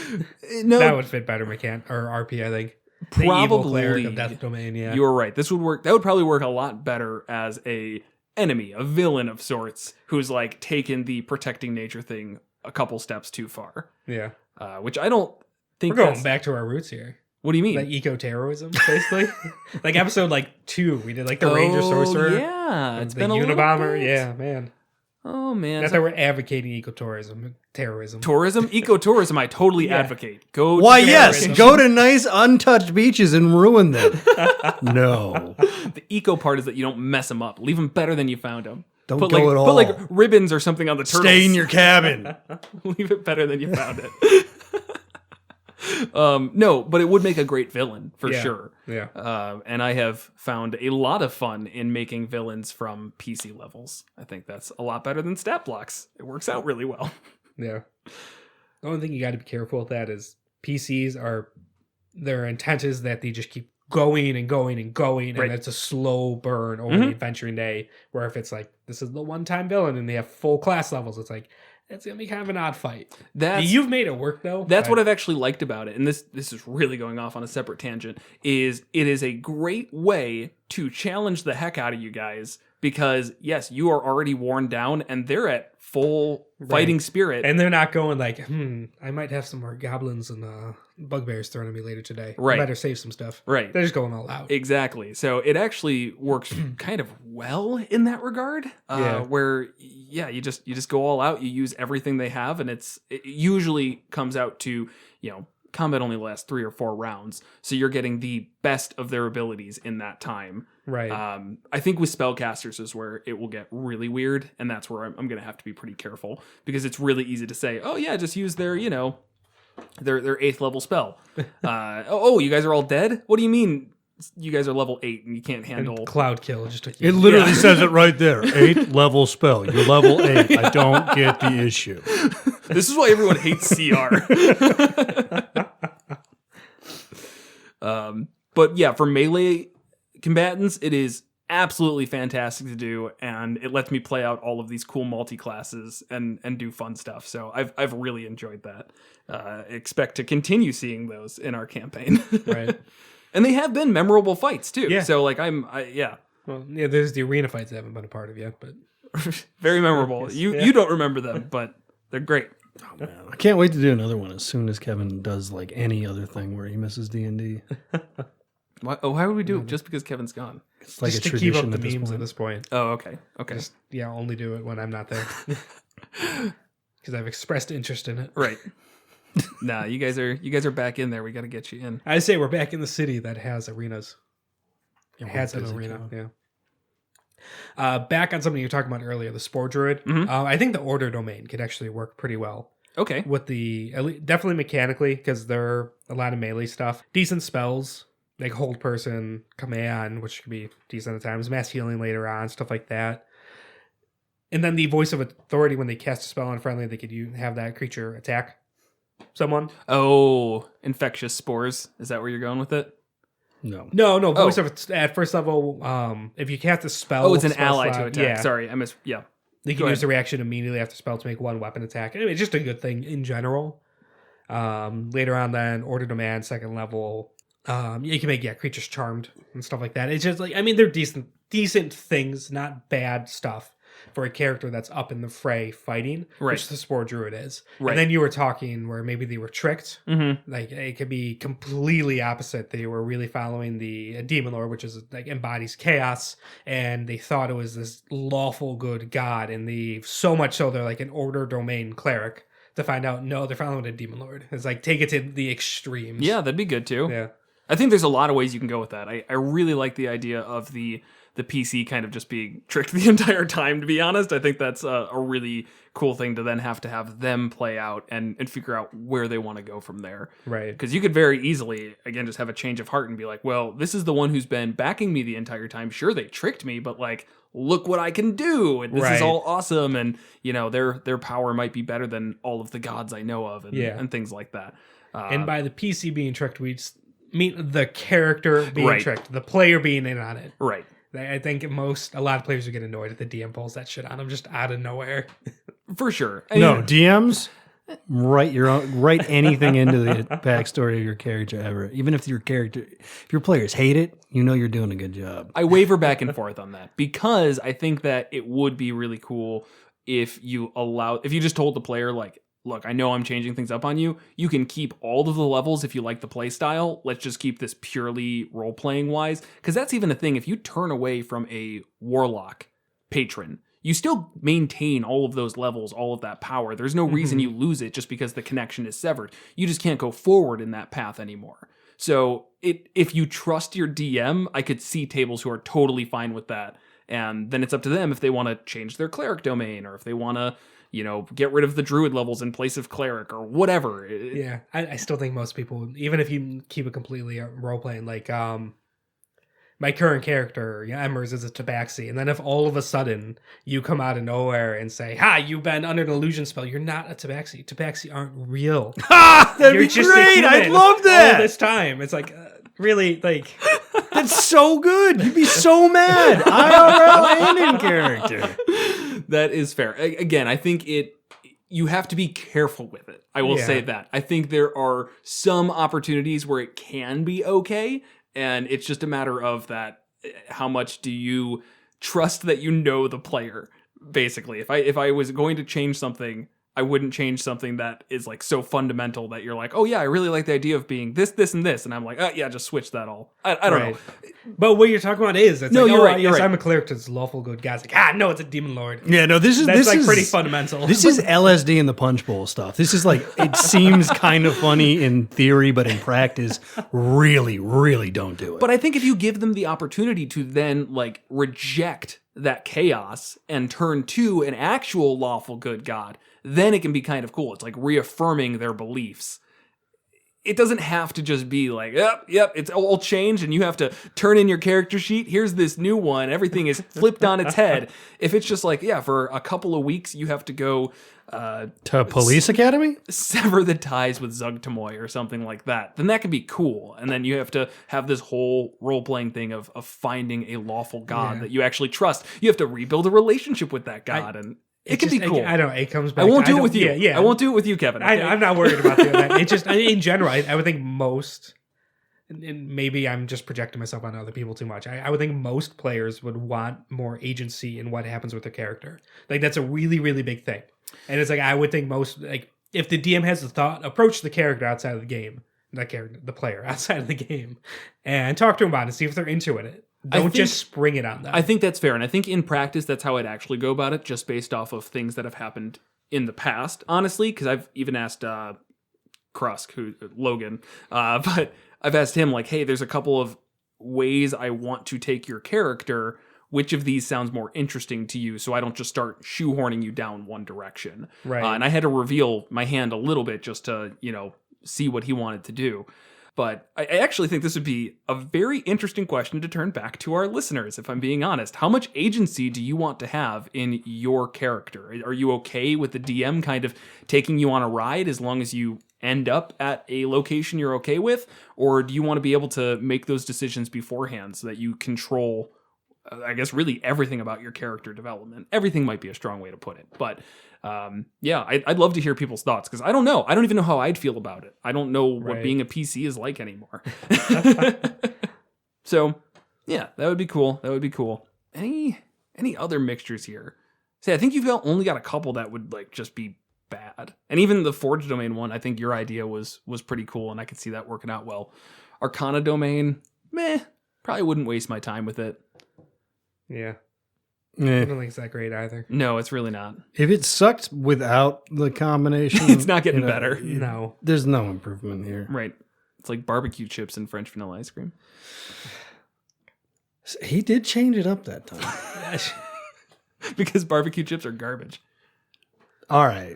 No, That would fit better mechan or RP, I think. The evil cleric of Probably. Death Domain, yeah. You're right. This would work. That would probably work a lot better as a enemy, a villain of sorts, who's like taken the protecting nature thing a couple steps too far. Yeah. Which I don't think We're going that's... back to our roots here. What do you mean? Like eco-terrorism, basically. Like episode 2, we did like the Ranger Sorcerer. Yeah, and it's the been a little Unabomber. bit. Yeah, man. Oh man. Not that we're advocating eco-terrorism. Terrorism. Tourism, ecotourism, I totally Yeah. advocate. Go. Why, to yes, terrorism. go to nice untouched beaches and ruin them. No. The eco part is that you don't mess them up. Leave them better than you found them. Don't put go like, at all. Put like ribbons or something on the turtles. Stay in your cabin. Leave it better than you found it. No, but it would make a great villain for Yeah. sure. Yeah. And I have found a lot of fun in making villains from PC levels. I think that's a lot better than stat blocks. It works out really well. Yeah. The only thing you got to be careful with that is PCs are, their intent is that they just keep going and going and going, Right. and it's a slow burn over the adventuring day. Where if it's like, this is the one-time villain and they have full class levels, it's like, it's gonna be kind of an odd fight. You've made it work though. That's what I've actually liked about it, and this is really going off on a separate tangent, is it is a great way to challenge the heck out of you guys, because yes, you are already worn down and they're at full fighting spirit. And they're not going like, I might have some more goblins and bugbears thrown at me later today. Right. I better save some stuff. Right. They're just going all out. Exactly. So it actually works kind of well in that regard. Yeah. Where you just go all out. You use everything they have, and it usually comes out to, combat only lasts 3 or 4 rounds, so you're getting the best of their abilities in that time. Right. I think with spellcasters is where it will get really weird, and that's where I'm going to have to be pretty careful, because it's really easy to say, oh yeah, just use their their 8th level spell. You guys are all dead? What do you mean you guys are level 8 and you can't handle... And Cloud Kill just took It literally says it right there. 8 level spell. You're level 8. I don't get the issue. This is why everyone hates CR. But yeah, for melee combatants, it is absolutely fantastic to do, and it lets me play out all of these cool multi-classes and do fun stuff. So I've really enjoyed that. Expect to continue seeing those in our campaign. Right. And they have been memorable fights too. Yeah. So like Well, yeah, there's the arena fights I haven't been a part of yet, but very memorable. You don't remember them, but they're great. Oh, man. I can't wait to do another one as soon as Kevin does like any other thing where he misses D&D. Why would we do it just because Kevin's gone? It's like just a to keep up tradition the at this memes point. at this point. Oh, okay. Just, only do it when I'm not there. Because I've expressed interest in it. Right. Nah, you guys are back in there. We got to get you in. I say we're back in the city that has arenas. Yeah, Has an does it arena, count? yeah. Back on something you were talking about earlier, the Spore Druid. Mhm. I think the Order Domain could actually work pretty well. Okay. With definitely mechanically, because there are a lot of melee stuff. Decent spells, like Hold Person, Command, which could be decent at times, Mass Healing later on, stuff like that. And then the Voice of Authority, when they cast a spell on friendly, they could have that creature attack someone. Oh, infectious spores. Is that where you're going with it? No. No. Voice at first level. If you cast a spell, Oh, it's an spell ally to slot, attack. Yeah, Sorry, I missed. Yeah. they can use the reaction immediately after spell to make one weapon attack. Anyway, it's just a good thing in general. Later on, then Order Demand, second level. You can make creatures charmed and stuff like that. It's just like, I mean, they're decent things, not bad stuff for a character that's up in the fray fighting, which the Spore Druid is. Right. And then you were talking where maybe they were tricked. Mm-hmm. Like, it could be completely opposite. They were really following the Demon Lord, which is like embodies chaos, and they thought it was this lawful good god, and so much so they're like an Order Domain cleric. To find out, no, they're following a Demon Lord. It's like, take it to the extremes. Yeah, that'd be good too. Yeah. I think there's a lot of ways you can go with that. I really like the idea of the PC kind of just being tricked the entire time, to be honest. I think that's a really cool thing to then have them play out and figure out where they want to go from there. Right. Because you could very easily, again, just have a change of heart and be like, well, this is the one who's been backing me the entire time. Sure, they tricked me, but like, look what I can do. And this is all awesome. And, their power might be better than all of the gods I know of and things like that. And by the PC being tricked, we mean the character being tricked, the player being in on it. Right. I think a lot of players would get annoyed if the DM pulls that shit on them just out of nowhere. For sure. No, DMs, write anything into the backstory of your character ever. Even if your players hate it, you're doing a good job. I waver back and forth on that because I think that it would be really cool if you just told the player, like, look, I know I'm changing things up on you. You can keep all of the levels if you like the play style. Let's just keep this purely role-playing wise. Because that's even a thing. If you turn away from a warlock patron, you still maintain all of those levels, all of that power. There's no reason you lose it just because the connection is severed. You just can't go forward in that path anymore. So if you trust your DM, I could see tables who are totally fine with that. And then it's up to them if they want to change their cleric domain or if they want to get rid of the druid levels in place of cleric or whatever. Yeah, I still think most people, even if you keep it completely role-playing, like my current character, Embers, is a tabaxi, and then if all of a sudden you come out of nowhere and say, "Ha, you've been under an illusion spell," you're not a tabaxi. Tabaxi aren't real. Ha! That'd be great! I'd love that! All this time. It's like, really, like... That's so good! You'd be so mad! IRL and in character. That is fair. Again, I think you have to be careful with it. I will say that. I think there are some opportunities where it can be okay, and it's just a matter of that. How much do you trust that the player? Basically, if I was going to change something, I wouldn't change something that is like so fundamental that you're like, oh yeah, I really like the idea of being this, this, and this, and I'm like, oh yeah, just switch that all. I don't know. But what you're talking about is, it's no, like, you're right. You're right. I'm a cleric to this lawful good guy. It's like, no, it's a demon lord. Yeah, no, that's pretty fundamental. This is LSD in the punch bowl stuff. This is like, it seems kind of funny in theory, but in practice, really, really don't do it. But I think if you give them the opportunity to then like reject that chaos and turn to an actual lawful good god, then it can be kind of cool. It's like reaffirming their beliefs. It doesn't have to just be like, yep, it's all changed and you have to turn in your character sheet. Here's this new one. Everything is flipped on its head. If it's just like, for a couple of weeks, you have to go... to Police Academy? Sever the ties with Zugtamoy or something like that. Then that can be cool. And then you have to have this whole role-playing thing of finding a lawful god that you actually trust. You have to rebuild a relationship with that god and... It can be cool. I don't know. It comes back. I won't do it with you. Yeah. I won't do it with you, Kevin. Okay? I'm not worried about doing that. It's just, in general, I would think most, and maybe I'm just projecting myself on other people too much. I would think most players would want more agency in what happens with their character. Like, that's a really, really big thing. And it's like, I would think most, like, if the DM has the thought, approach the character outside of the game, the player outside of the game, and talk to them about it, see if they're into it. Don't just spring it on them. I think that's fair. And I think in practice, that's how I'd actually go about it, just based off of things that have happened in the past, honestly, because I've even asked Krusk, Logan, but I've asked him, like, hey, there's a couple of ways I want to take your character. Which of these sounds more interesting to you, so I don't just start shoehorning you down one direction. Right. And I had to reveal my hand a little bit just to, see what he wanted to do. But I actually think this would be a very interesting question to turn back to our listeners, if I'm being honest. How much agency do you want to have in your character? Are you okay with the DM kind of taking you on a ride as long as you end up at a location you're okay with, or do you want to be able to make those decisions beforehand so that you control, I guess, really everything about your character development? Everything might be a strong way to put it, but I'd love to hear people's thoughts, because I don't know. I don't even know how I'd feel about it. I don't know what being a PC is like anymore. So, yeah, that would be cool. That would be cool. Any other mixtures here? See, I think you've only got a couple that would like just be bad. And even the Forge domain one, I think your idea was pretty cool, and I could see that working out well. Arcana domain, probably wouldn't waste my time with it. Yeah. I don't think it's that great either. No, it's really not. If it sucked without the combination, it's not getting better. No. There's no improvement here. Right. It's like barbecue chips and French vanilla ice cream. He did change it up that time. Because barbecue chips are garbage. All right.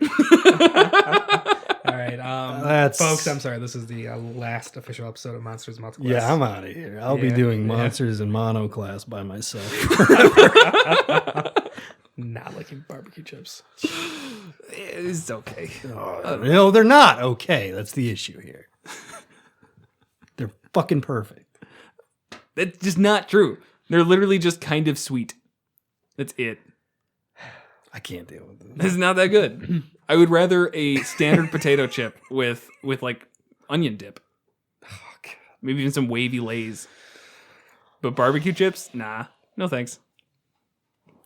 All right. Folks, I'm sorry. This is the last official episode of Monsters Multiclass. Yeah, I'm out of here. I'll be doing monsters and monoclass by myself. Not liking barbecue chips. It's okay. No, they're not okay. That's the issue here. They're fucking perfect. That's just not true. They're literally just kind of sweet. That's it. I can't deal with this. It's not that good. I would rather a standard potato chip with like onion dip. Oh, God. Maybe even some wavy Lays. But barbecue chips? Nah. No thanks.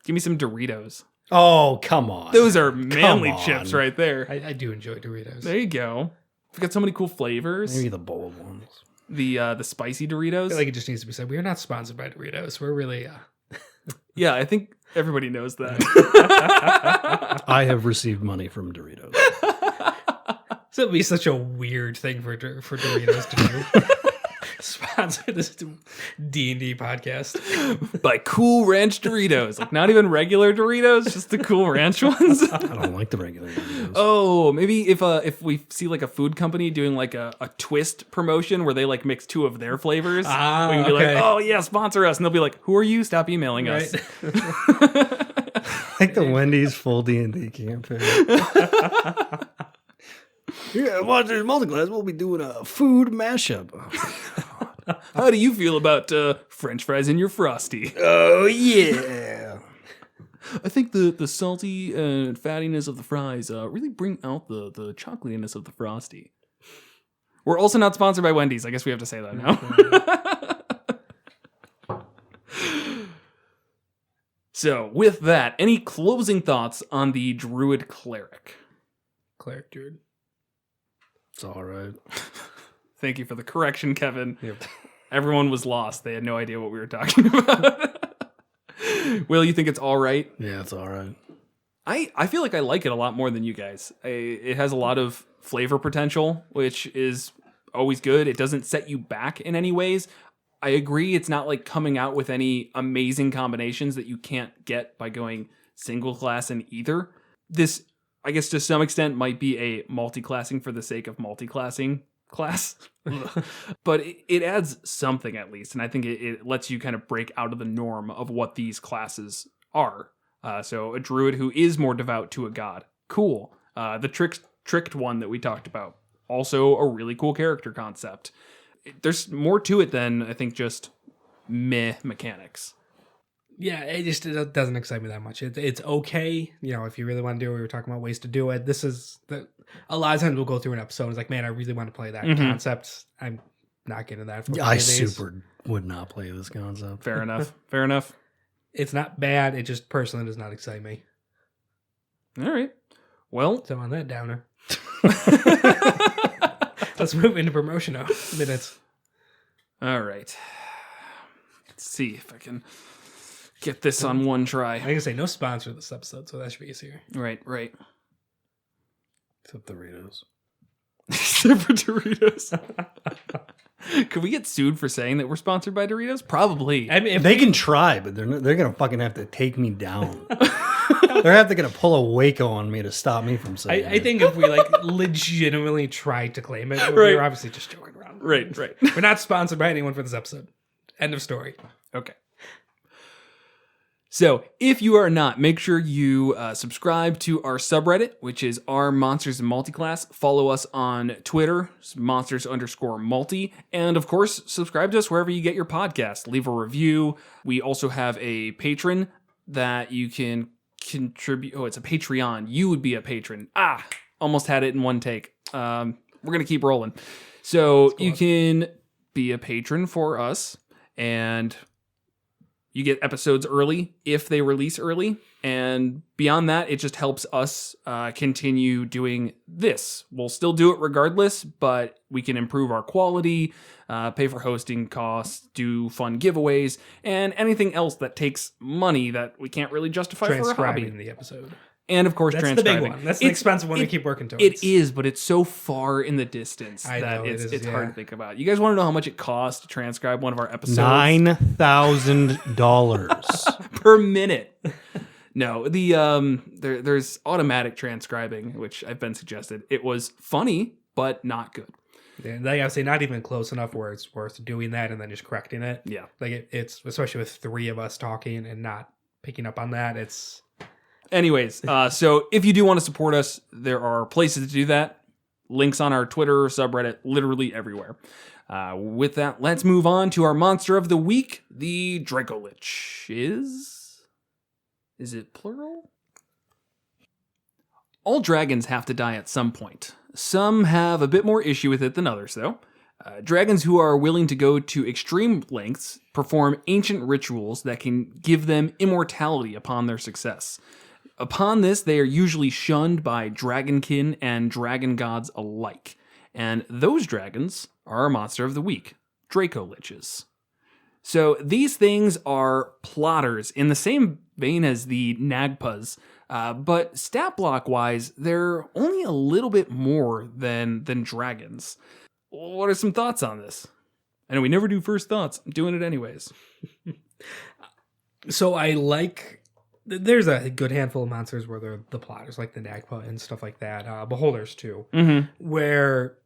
Give me some Doritos. Oh, come on. Those are manly chips right there. I do enjoy Doritos. There you go. We've got so many cool flavors. Maybe the bold ones. The spicy Doritos. I feel like it just needs to be said. We are not sponsored by Doritos. We're really... Yeah, I think everybody knows that. I have received money from Doritos. So it'd be such a weird thing for Doritos to do. Sponsor this D&D podcast by Cool Ranch Doritos. Like not even regular Doritos, just the Cool Ranch ones. I don't like the regular Doritos. Oh, maybe if we see like a food company doing like a twist promotion where they like mix two of their flavors, we can be like, oh yeah, sponsor us. And they'll be like, who are you? Stop emailing us. Like the Wendy's full D&D campaign. Yeah, Monsters Multiclass, we'll be doing a food mashup. How do you feel about French fries in your Frosty? Oh, yeah. I think the salty and fattiness of the fries really bring out the chocolatiness of the Frosty. We're also not sponsored by Wendy's. I guess we have to say that now. So, with that, any closing thoughts on the Druid Cleric? Cleric-Druid. It's all right. Thank you for the correction, Kevin. Yep. Everyone was lost. They had no idea what we were talking about. Will, you think it's all right? Yeah, it's all right. I feel like I like it a lot more than you guys. It has a lot of flavor potential, which is always good. It doesn't set you back in any ways. I agree it's not like coming out with any amazing combinations that you can't get by going single class in either. This, I guess to some extent, might be a multiclassing for the sake of multiclassing class. But it adds something at least, and I think it lets you kind of break out of the norm of what these classes are. So a druid who is more devout to a god. Cool. The tricked one that we talked about. Also a really cool character concept. There's more to it than, I think, just meh mechanics. Yeah, it doesn't excite me that much. It's okay, if you really want to do it. We were talking about ways to do it. A lot of times we'll go through an episode and it's like, man, I really want to play that concept. I'm not getting that. I super would not play this concept. Fair enough. Fair enough. It's not bad. It just personally does not excite me. All right. Well. So on that downer. Let's move into promotion minutes. All right. Let's see if I can get this on one try. I can say no sponsor this episode, so that should be easier. Right. Except Doritos. Except for Doritos. Could we get sued for saying that we're sponsored by Doritos? Probably. I mean, they can try, but they're gonna fucking have to take me down. They're gonna pull a Waco on me to stop me from saying I think if we legitimately tried to claim it, we were obviously just joking around. Right. We're not sponsored by anyone for this episode. End of story. Okay. So if you are not, make sure you subscribe to our subreddit, which is our Monsters and Multiclass. Follow us on Twitter, monsters_multi. And of course, subscribe to us wherever you get your podcast. Leave a review. We also have a Patreon that you can contribute. Oh, it's a Patreon. You would be a patron. Almost had it in one take. We're going to keep rolling. So you can be a patron for us, and you get episodes early if they release early. And beyond that, it just helps us continue doing this. We'll still do it regardless, but we can improve our quality, pay for hosting costs, do fun giveaways, and anything else that takes money that we can't really justify for a hobby. Transcribing the episode. And of course, That's transcribing. the big one. That's the expensive one we keep working towards. It is, but it's so far in the distance I that know, it's hard to think about. You guys want to know how much it costs to transcribe one of our episodes? $9,000 per minute. No, there's automatic transcribing, which I've been suggested. It was funny, but not good. Yeah, like I would say, not even close enough where it's worth doing that and then just correcting it. Yeah. Like it's especially with three of us talking and not picking up on that. Anyways, so if you do want to support us, there are places to do that. Links on our Twitter, subreddit, literally everywhere. With that, let's move on to our monster of the week, the Dracolich. Is it plural? All dragons have to die at some point. Some have a bit more issue with it than others, though. Dragons who are willing to go to extreme lengths perform ancient rituals that can give them immortality upon their success. Upon this, they are usually shunned by dragonkin and dragon gods alike. And those dragons are our monster of the week, Dracoliches. So these things are plotters in the same vein as the Nagpas, but stat block wise, they're only a little bit more than dragons. What are some thoughts on this? I know we never do first thoughts. I'm doing it anyways. So there's a good handful of monsters where they're the plotters, like the Nagpa and stuff like that. Beholders too, where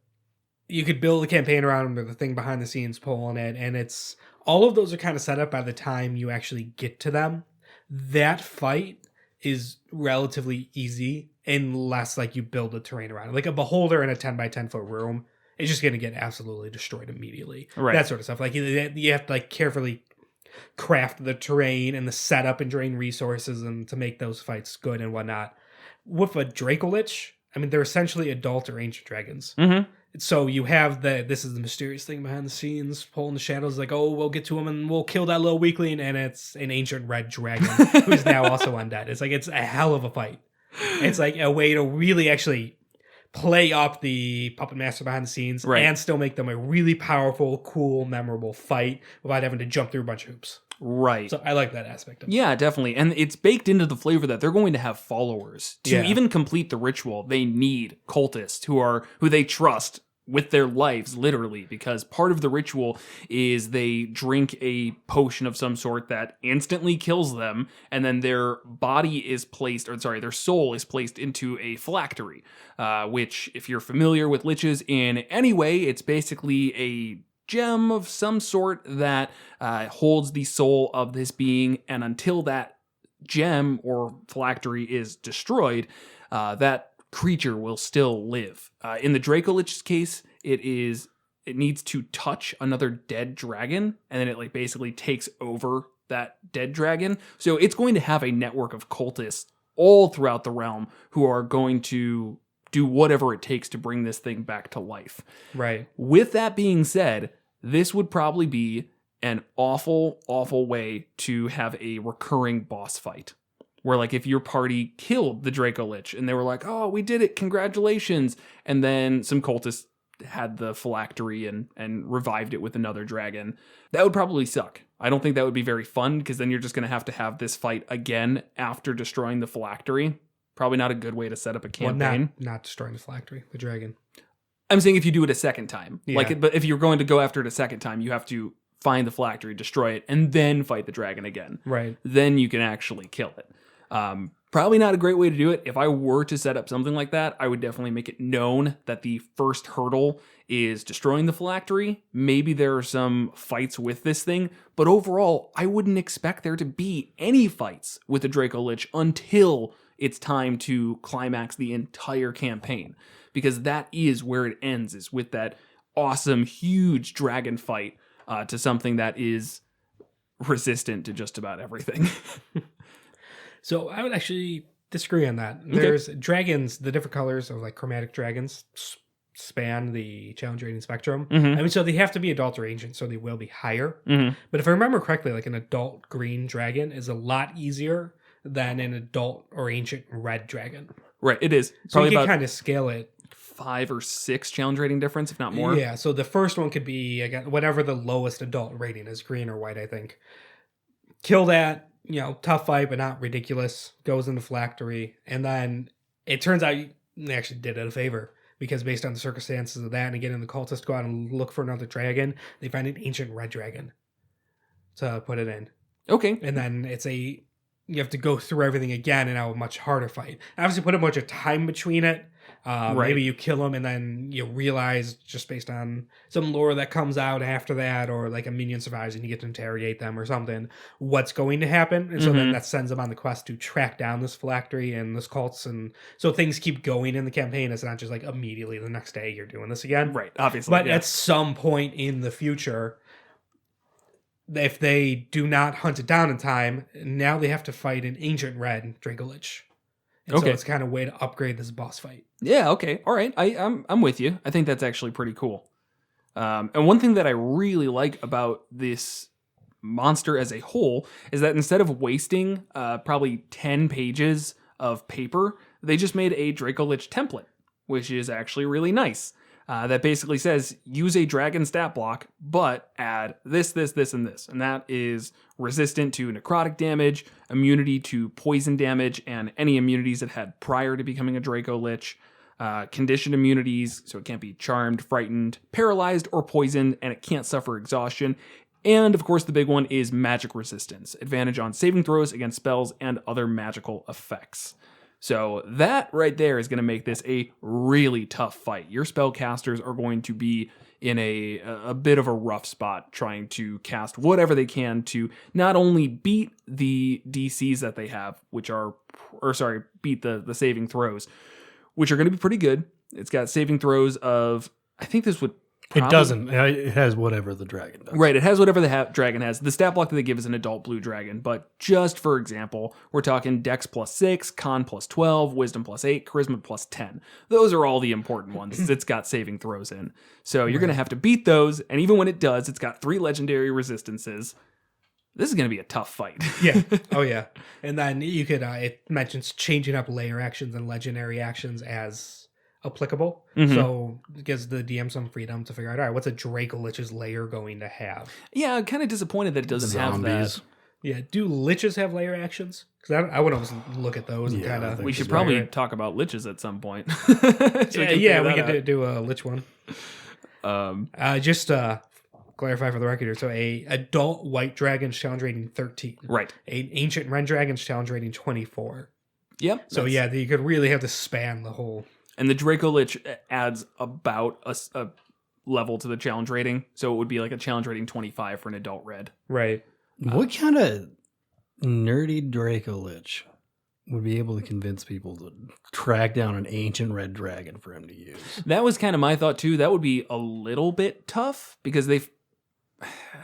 you could build a campaign around them, they're the thing behind the scenes pulling it, and it's all of those are kind of set up by the time you actually get to them. That fight is relatively easy unless like you build a terrain around it. Like a beholder in a 10 by 10 foot room is just going to get absolutely destroyed immediately. Right. That sort of stuff. Like you have to like carefully craft the terrain and the setup and drain resources and to make those fights good and whatnot. With a Dracolich, I mean, they're essentially adult or ancient dragons. So you have this is the mysterious thing behind the scenes, pulling the shadows, like, oh, we'll get to him and we'll kill that little weakling, and it's an ancient red dragon who's now also undead. It's like, it's a hell of a fight. It's like a way to really actually play up the puppet master behind the scenes and still make them a really powerful, cool, memorable fight without having to jump through a bunch of hoops. Right. So I like that aspect of it. Yeah, definitely. And it's baked into the flavor that they're going to have followers. To even complete the ritual, they need cultists who they trust with their lives, literally, because part of the ritual is they drink a potion of some sort that instantly kills them, and then their their soul is placed into a phylactery, which, if you're familiar with liches in any way, it's basically a gem of some sort that holds the soul of this being, and until that gem or phylactery is destroyed, that creature will still live. In the Dracolich's case, it needs to touch another dead dragon, and then it basically takes over that dead dragon. So it's going to have a network of cultists all throughout the realm who are going to do whatever it takes to bring this thing back to life. Right. With that being said, this would probably be an awful, awful way to have a recurring boss fight. Where, if your party killed the Dracolich and they were like, oh, we did it, congratulations. And then some cultists had the phylactery and revived it with another dragon. That would probably suck. I don't think that would be very fun, because then you're just going to have this fight again after destroying the phylactery. Probably not a good way to set up a campaign. Well, not destroying the phylactery, the dragon. I'm saying if you do it a second time. Yeah. But if you're going to go after it a second time, you have to find the phylactery, destroy it, and then fight the dragon again. Right. Then you can actually kill it. Probably not a great way to do it. If I were to set up something like that, I would definitely make it known that the first hurdle is destroying the phylactery. Maybe there are some fights with this thing, but overall, I wouldn't expect there to be any fights with the Dracolich until it's time to climax the entire campaign, because that is where it ends, is with that awesome, huge dragon fight to something that is resistant to just about everything. So I would actually disagree on that. There's dragons, the different colors of like chromatic dragons span the challenge rating spectrum. I mean, so they have to be adult or ancient, so they will be higher. But if I remember correctly, like an adult green dragon is a lot easier than an adult or ancient red dragon. Right, it is. So Probably you can about kind of scale it. 5 or 6 challenge rating difference, if not more. Yeah, so the first one could be, again, whatever the lowest adult rating is, green or white, I think. Kill that, tough fight, but not ridiculous. Goes into phylactery. And then it turns out they actually did it a favor, because based on the circumstances of that, and again, the cultists go out and look for another dragon, they find an ancient red dragon to put it in. Okay. And then you have to go through everything again and have a much harder fight. Obviously, put a bunch of time between it. Right. Maybe you kill them and then you realize, just based on some lore that comes out after that, or like a minion survives and you get to interrogate them or something, what's going to happen. And so then that sends them on the quest to track down this phylactery and this cults. And so things keep going in the campaign. It's not just like immediately the next day you're doing this again. Right, obviously. But at some point in the future, if they do not hunt it down in time, now they have to fight an ancient red Dracolich. And so it's kind of a way to upgrade this boss fight. Yeah, okay. All right. I'm with you. I think that's actually pretty cool. And one thing that I really like about this monster as a whole is that instead of wasting probably 10 pages of paper, they just made a Dracolich template, which is actually really nice. That basically says, use a dragon stat block, but add this, and this. And that is resistant to necrotic damage, immunity to poison damage, and any immunities it had prior to becoming a Dracolich. Conditioned immunities, so it can't be charmed, frightened, paralyzed, or poisoned, and it can't suffer exhaustion. And, of course, the big one is magic resistance. Advantage on saving throws against spells and other magical effects. So that right there is going to make this a really tough fight. Your spellcasters are going to be in a bit of a rough spot trying to cast whatever they can to not only beat the DCs that they have, beat the saving throws, which are going to be pretty good. It's got saving throws of, I think this would It doesn't. It has whatever the dragon does. Right, it has whatever the dragon has. The stat block that they give is an adult blue dragon, but just for example, we're talking Dex +6, Con +12, Wisdom +8, Charisma +10. Those are all the important ones. It's got saving throws in. So you're going to have to beat those, and even when it does, it's got 3 legendary resistances. This is going to be a tough fight. Yeah. Oh, yeah. And then you could, it mentions changing up layer actions and legendary actions as applicable. So it gives the DM some freedom to figure out, all right, what's a Dracolich's layer going to have? Yeah, I'm kind of disappointed that it doesn't have that. Yeah, do liches have layer actions? Because I would always look at those and kind of... We should probably talk about liches at some point. So we can do a lich one. Just clarify for the record here. So a adult white dragon's challenge rating 13. Right. An ancient red dragon's challenge rating 24. Yep. So yeah, you could really have to span the whole... And the Dracolich adds about a level to the challenge rating. So it would be like a challenge rating 25 for an adult red. Right. What kind of nerdy Dracolich would be able to convince people to track down an ancient red dragon for him to use? That was kind of my thought too. That would be a little bit tough because I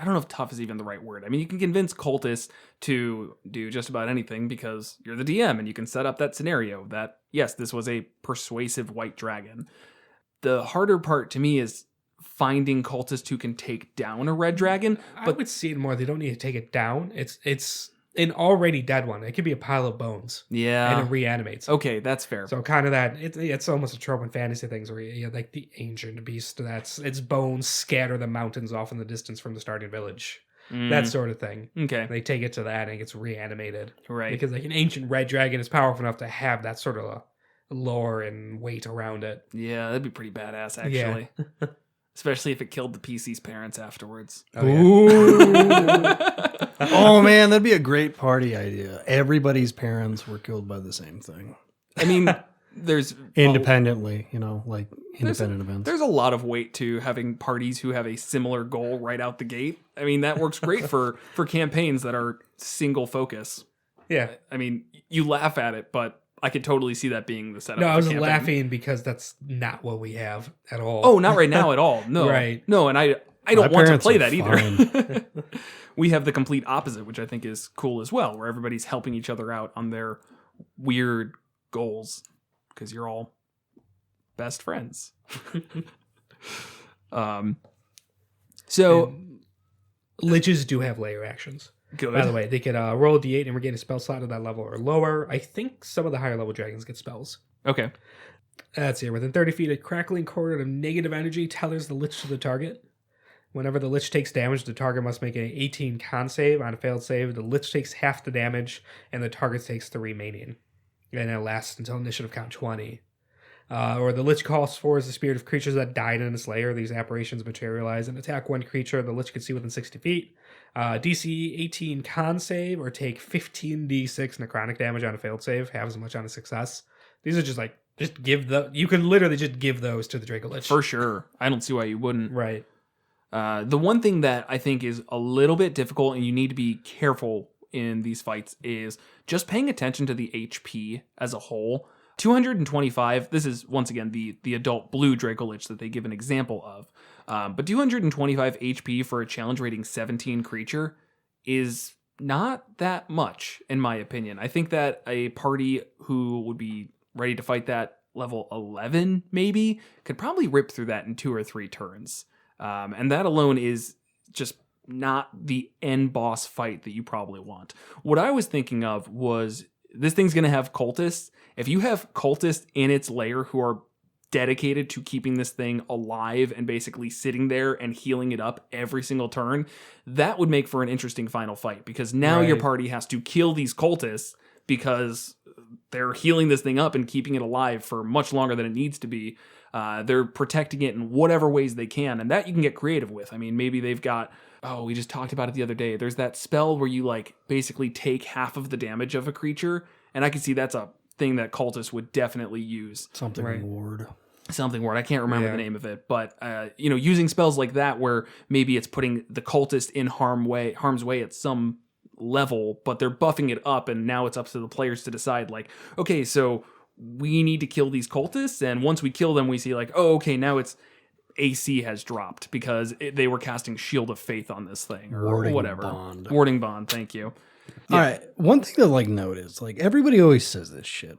don't know if tough is even the right word. I mean, you can convince cultists to do just about anything because you're the DM and you can set up that scenario that, yes, this was a persuasive white dragon. The harder part to me is finding cultists who can take down a red dragon. But I would see it more. They don't need to take it down. It's an already dead one. It could be a pile of bones. Yeah. And it reanimates. Okay, that's fair. So kind of that, it's almost a trope in fantasy things where you have like the ancient beast that's its bones scatter the mountains off in the distance from the starting village. That sort of thing. Okay. They take it to that and it gets reanimated. Right. Because like an ancient red dragon is powerful enough to have that sort of lore and weight around it. Yeah, that'd be pretty badass, actually. Yeah. especially if it killed the PC's parents afterwards. Oh, yeah. Ooh. Oh man, that'd be a great party idea. Everybody's parents were killed by the same thing. I mean, there's Independently, like independent events. There's a lot of weight to having parties who have a similar goal right out the gate. I mean, that works great for campaigns that are single focus. Yeah. I mean, you laugh at it, but I could totally see that being the setup. No, of I was campaign. laughing because that's not what we have at all. Oh, not right now at all. No. Right. No, and I don't My want to parents play are that either. fine. We have the complete opposite, which I think is cool as well, where everybody's helping each other out on their weird goals because you're all best friends. So And liches do have layer actions. good. By the way, they could roll a d8 and regain a spell slot at that level or lower. I think some of the higher level dragons get spells. Okay. That's here. Within 30 feet, a crackling cord of negative energy tethers the lich to the target. Whenever the lich takes damage, the target must make an 18 con save. On a failed save, the lich takes half the damage, and the target takes the remaining. And it lasts until initiative count 20. Or the lich calls for is the spirit of creatures that died in its lair. These apparitions materialize and attack one creature the lich can see within 60 feet. DC 18 con save, or take 15d6 necrotic damage on a failed save, half as much on a success. These are just like, you can literally just give those to the Dracolich. For sure. I don't see why you wouldn't. Right. The one thing that I think is a little bit difficult and you need to be careful in these fights is just paying attention to the HP as a whole. 225, this is once again the adult blue Dracolich that they give an example of. But 225 HP for a challenge rating 17 creature is not that much, in my opinion. I think that a party who would be ready to fight that level 11, maybe, could probably rip through that in 2 or 3 turns. And that alone is just not the end boss fight that you probably want. What I was thinking of was, this thing's going to have cultists. If you have cultists in its lair who are dedicated to keeping this thing alive and basically sitting there and healing it up every single turn, that would make for an interesting final fight, because now your Right. party has to kill these cultists because they're healing this thing up and keeping it alive for much longer than it needs to be. They're protecting it in whatever ways they can, and that you can get creative with. I mean, maybe they've got, we just talked about it the other day. There's that spell where you like basically take half of the damage of a creature, and I can see that's a thing that cultists would definitely use. Something Right. ward. Something word. I can't remember Yeah. the name of it, but using spells like that where maybe it's putting the cultist in harm's way at some level, but they're buffing it up, and now it's up to the players to decide, like, okay, so we need to kill these cultists, and once we kill them, we see like, oh, okay, now it's AC has dropped because they were casting Shield of Faith on this thing or Warding whatever. bond. Warding bond. Thank you. All right. One thing to note is everybody always says this shit,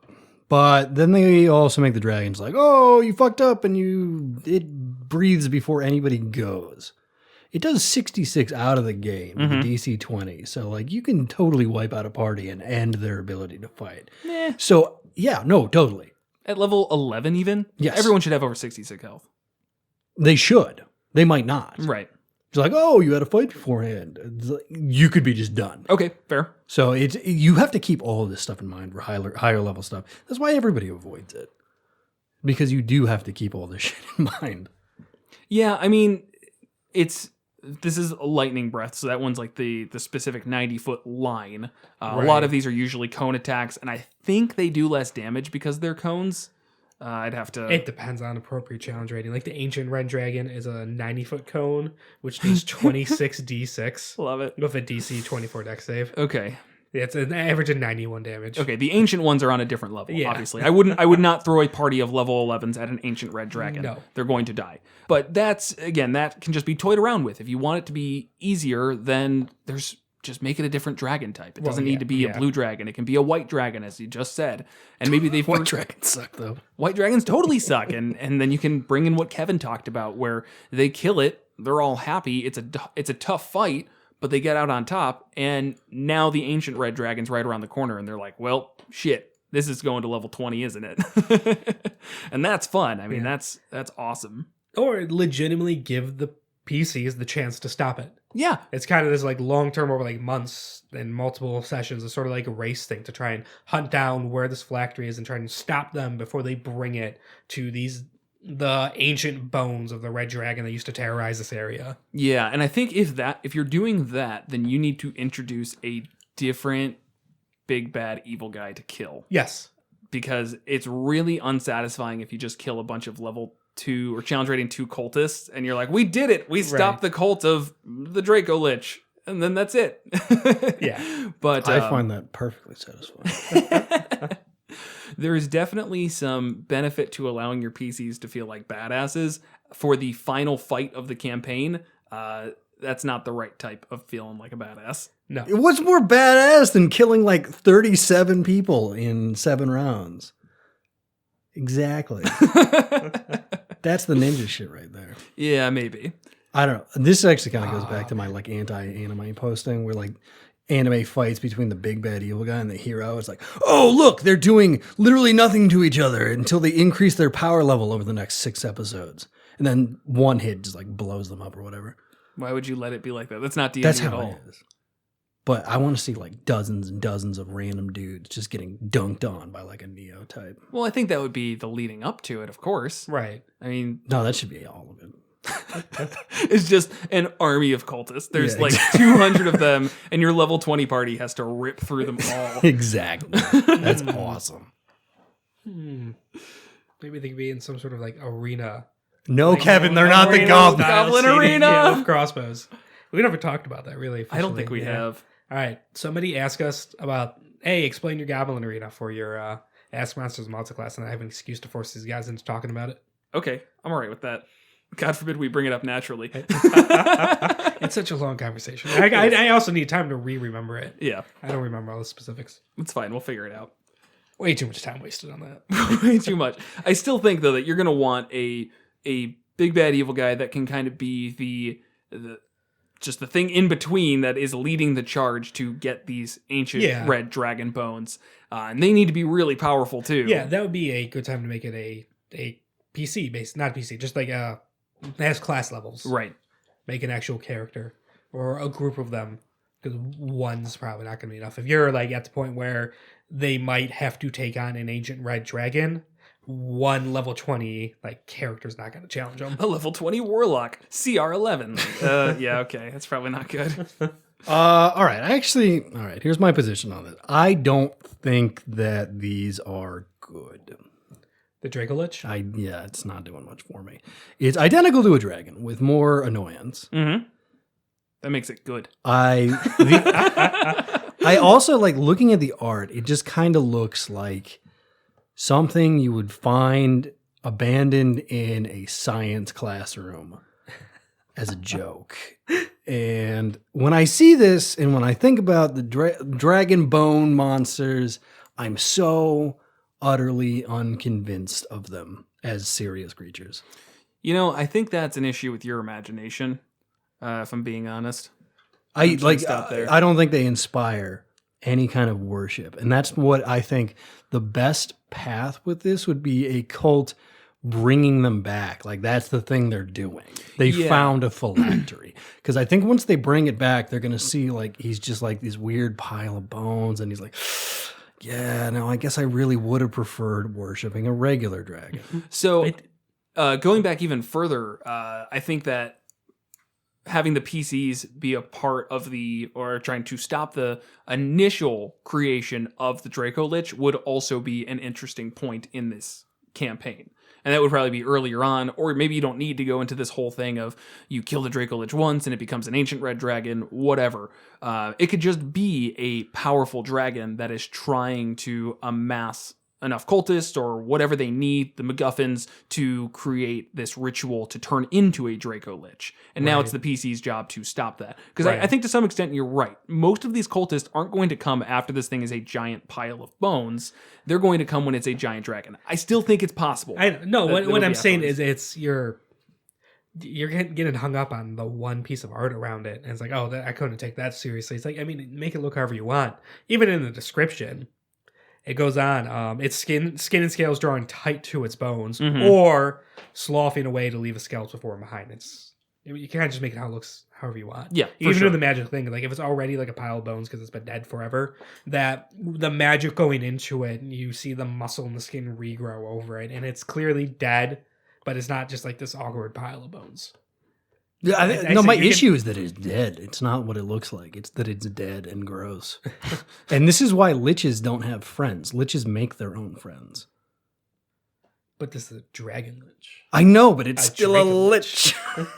but then they also make the dragons like, oh, you fucked up, and it breathes before anybody goes. It does 66 out of the game with a DC 20, so you can totally wipe out a party and end their ability to fight. So yeah, no, totally. At level 11, even, Yes. everyone should have over 66 health. They should. They might not. Right. It's like, oh, you had a fight beforehand. It's like, you could be just done. Okay. Fair. So you have to keep all of this stuff in mind for higher level stuff. That's why everybody avoids it, because you do have to keep all this shit in mind. Yeah, I mean, this is a lightning breath, so that one's like the specific 90-foot line. A lot of these are usually cone attacks, and I think they do less damage because they're cones. I'd have to... It depends on appropriate challenge rating. Like the Ancient Red Dragon is a 90-foot cone, which does 26 d6 Love it. with a DC 24 dex save. Okay. Yeah, it's an average of 91 damage. Okay, the ancient ones are on a different level, Yeah. obviously. I would not throw a party of level 11s at an ancient red dragon. No. They're going to die. But that can just be toyed around with. If you want it to be easier, then just make it a different dragon type. It doesn't need to be a blue dragon. It can be a white dragon, as you just said. And maybe they White dragons suck, though. White dragons totally suck. And then you can bring in what Kevin talked about, where they kill it, they're all happy. It's a tough fight, but they get out on top, and now the ancient red dragon's right around the corner, and they're like, well, shit, this is going to level 20, isn't it? And that's fun. I mean, that's awesome. Or legitimately give the PCs the chance to stop it. Yeah. It's kind of this long-term over months and multiple sessions. It's sort of like a race thing to try and hunt down where this phylactery is and try and stop them before they bring it to these the ancient bones of the red dragon that used to terrorize this area. Yeah, and I think if you're doing that, then you need to introduce a different big bad evil guy to kill. Yes. Because it's really unsatisfying if you just kill a bunch of level 2 or challenge rating 2 cultists and you're like, we did it! We stopped the cult of the Dracolich. And then that's it. Yeah. But I find that perfectly satisfying. there is definitely some benefit to allowing your PCs to feel like badasses for the final fight of the campaign. That's not the right type of feeling like a badass. No. What's more badass than killing like 37 people in 7 rounds? Exactly. That's the ninja shit right there. Yeah, maybe. I don't know. This actually kind of goes back to my like anti-anime posting where like anime fights between the big bad evil guy and the hero. It's like, oh, look, they're doing literally nothing to each other until they increase their power level over the next 6 episodes. And then one hit just like blows them up or whatever. Why would you let it be like that? That's not D&D That's at how all. it is. But I want to see like dozens and dozens of random dudes just getting dunked on by like a Neo type. Well, I think that would be the leading up to it, of course. Right. I mean, No, that should be all of it. it's just an army of cultists. There's Yeah, like exactly. 200 of them, and your level 20 party has to rip through them all. Exactly. That's awesome. Maybe they could be in some sort of like arena. No, Like, Kevin, they're not the arena goblins. style Goblin shooting, arena! yeah, with crossbows. We never talked about that really. I don't think we officially. Yeah. have. All right. Somebody asked us about, hey, explain your Goblin Arena for your Ask Monsters multiclass, and I have an excuse to force these guys into talking about it. Okay, I'm all right with that. God forbid we bring it up naturally. It's such a long conversation. I also need time to remember it. Yeah, I don't remember all the specifics. it's fine. We'll figure it out. Way too much time wasted on that. Way too much. I still think though that you're gonna want a big bad evil guy that can kind of be the just the thing in between that is leading the charge to get these ancient red dragon bones, and they need to be really powerful too. Yeah, that would be a good time to make it a PC based, not PC, just like it has class levels. Right. Make an actual character or a group of them, because one's probably not going to be enough. If you're like at the point where they might have to take on an ancient red dragon, one level 20 like character's not going to challenge them. A level 20 warlock, CR11. Yeah, okay, that's probably not good. All right. Here's my position on this. I don't think that these are good. The Dracolich? It's not doing much for me. It's identical to a dragon with more annoyance. Mm-hmm. That makes it good. I also like looking at the art. It just kind of looks like something you would find abandoned in a science classroom as a joke. And when I see this and when I think about the dragon bone monsters, I'm so utterly unconvinced of them as serious creatures. You know, I think that's an issue with your imagination, if I'm being honest. I don't think they inspire any kind of worship. And that's what I think the best path with this would be a cult bringing them back. Like that's the thing they're doing. They found a phylactery. Because I think once they bring it back, they're going to see like he's just like this weird pile of bones. And he's like, yeah, no, I guess I really would have preferred worshiping a regular dragon. So going back even further, I think that having the PCs be a part of or trying to stop the initial creation of the Dracolich would also be an interesting point in this campaign. And that would probably be earlier on, or maybe you don't need to go into this whole thing of you kill the Dracolich once and it becomes an ancient red dragon, whatever. It could just be a powerful dragon that is trying to amass enough cultists or whatever they need, the MacGuffins, to create this ritual to turn into a Dracolich. And now it's the PC's job to stop that. Because I think to some extent you're right. Most of these cultists aren't going to come after this thing is a giant pile of bones. They're going to come when it's a giant dragon. I still think it's possible. What I'm saying is it's you're getting hung up on the one piece of art around it. And it's like, oh, I couldn't take that seriously. It's like, I mean, make it look however you want. Even in the description, it goes on. It's skin and scales drawing tight to its bones, or sloughing away to leave a skeletal form behind. You can't just make it how it looks however you want. Yeah, even in the magic thing, like if it's already like a pile of bones because it's been dead forever, that the magic going into it, you see the muscle and the skin regrow over it, and it's clearly dead, but it's not just like this awkward pile of bones. Yeah, I no, say my you issue is that it's dead. It's not what it looks like. It's that it's dead and gross. And this is why liches don't have friends. Liches make their own friends. But this is a dragon lich. I know, but it's A still a Dracolich.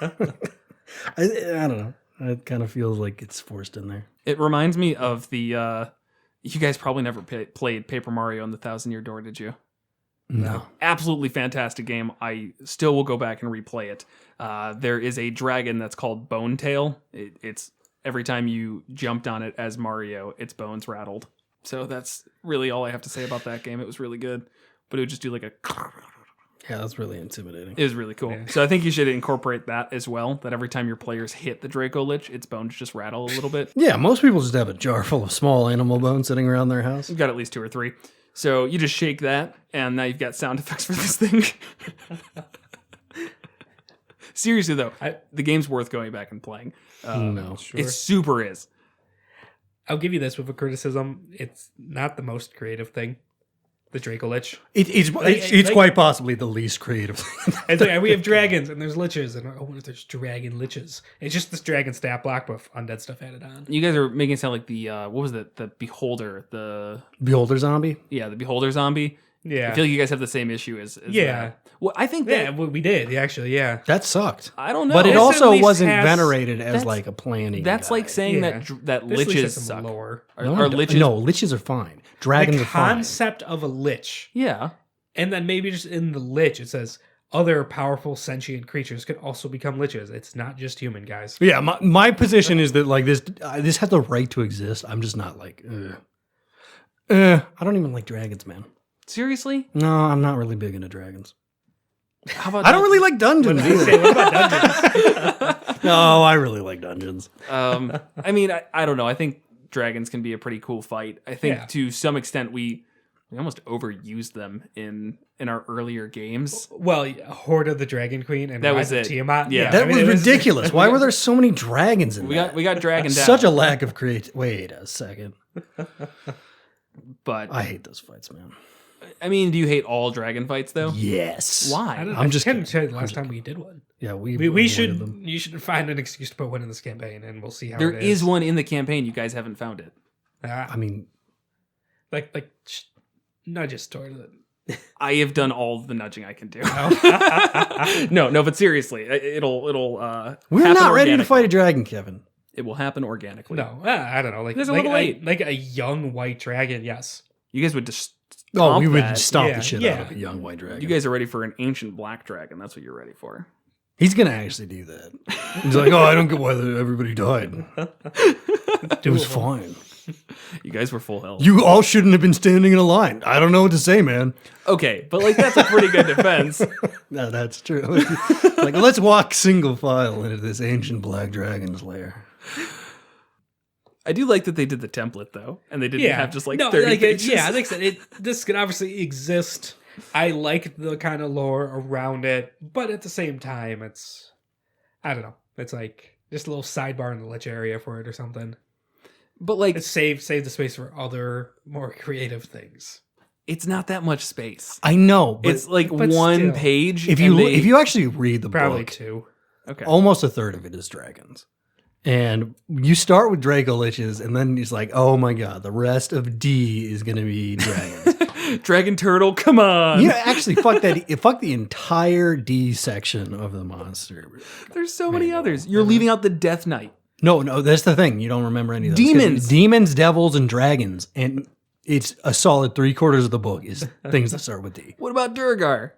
lich. I don't know. It kind of feels like it's forced in there. It reminds me of the. You guys probably never played Paper Mario and the Thousand Year Door, did you? No. Absolutely fantastic game. I still will go back and replay it. There is a dragon that's called Bone Tail. It's every time you jumped on it as Mario, its bones rattled. So that's really all I have to say about that game. It was really good, but it would just do like a. Yeah, that's really intimidating. It was really cool. Yeah. So I think you should incorporate that as well. That every time your players hit the Dracolich, its bones just rattle a little bit. Yeah, most people just have a jar full of small animal bones sitting around their house. You've got at least 2 or 3. So you just shake that, and now you've got sound effects for this thing. Seriously, though, the game's worth going back and playing. No. Sure. It super is. I'll give you this with a criticism. It's not the most creative thing. The Dracolich. It's quite possibly the least creative. It's like, we have dragons and there's liches, and what if there's dragon liches? It's just this dragon stat block with undead stuff added on. You guys are making it sound like the what was it? The Beholder, the Beholder zombie? Beholder zombie. Yeah. I feel like you guys have the same issue as Yeah. that. Well, I think that Yeah, we did, actually, yeah. That sucked. I don't know. But it This also at least wasn't has- venerated as that's- like a planning. that's like saying Yeah. that This at least liches has some suck. lore. Are no, liches? no, liches are fine. Dragons The are fine. concept of a lich, Yeah. and then maybe just in the lich it says other powerful sentient creatures could also become liches. It's not just human, guys. Yeah, my position is that like this has the right to exist. I'm just not like, I don't even like dragons, man. Seriously? No, I'm not really big into dragons. How about I don't really like dungeons either. What about dungeons? No, I really like dungeons. I mean, I don't know. I think dragons can be a pretty cool fight. I think Yeah. to some extent we almost overused them in our earlier games. Well, Horde of the Dragon Queen and That Rise was of it. Tiamat. Yeah. That I mean, was it was ridiculous. Why were there so many dragons in that? We got dragon down. Such a lack of creativity. Wait a second. But I hate those fights, man. I mean, do you hate all dragon fights though? Yes. I Why? don't know. I'm just can't kidding. tell you the last time we did one. Yeah, we We avoided should. them. You should find an excuse to put one in this campaign, and we'll see how There it is one in the campaign. You guys haven't found it. I mean, nudge us toward it. I have done all the nudging I can do. No, but seriously, it'll we're happen not ready to organically. fight a dragon, Kevin. It will happen organically. No, I don't know. There's a little late. like a young white dragon. Yes. You guys would just Oh, we stomp would that. stomp Yeah, the shit yeah. out of a young white dragon. You guys are ready for an ancient black dragon. That's what you're ready for. He's gonna actually do that. He's like, oh, I don't get why everybody died. It was fine. You guys were full health. You all shouldn't have been standing in a line. I don't know what to say, man. Okay, but like that's a pretty good defense. No, that's true. Like, let's walk single file into this ancient black dragon's lair. I do like that they did the template though, and they didn't have just like 30 pages. Yeah, like I said, this could obviously exist. I like the kind of lore around it, but at the same time, I don't know. It's like just a little sidebar in the lich area for it or something. But like It's save the space for other more creative things. it's not that much space. I know, but It's like but one still. page. if and you actually read the Probably book, two. okay, almost a third of it is dragons. And you start with Dracoliches, and then it's like, oh my god, the rest of D is going to be dragons. dragon turtle, come on. You know, actually, fuck that. Fuck the entire D section of the monster. There's so many others. You're leaving out the Death Knight. No, that's the thing. You don't remember any of those. 'Cause Demons. Demons, devils, and dragons. And it's a solid 3/4 of the book is things that start with D. What about Durgar?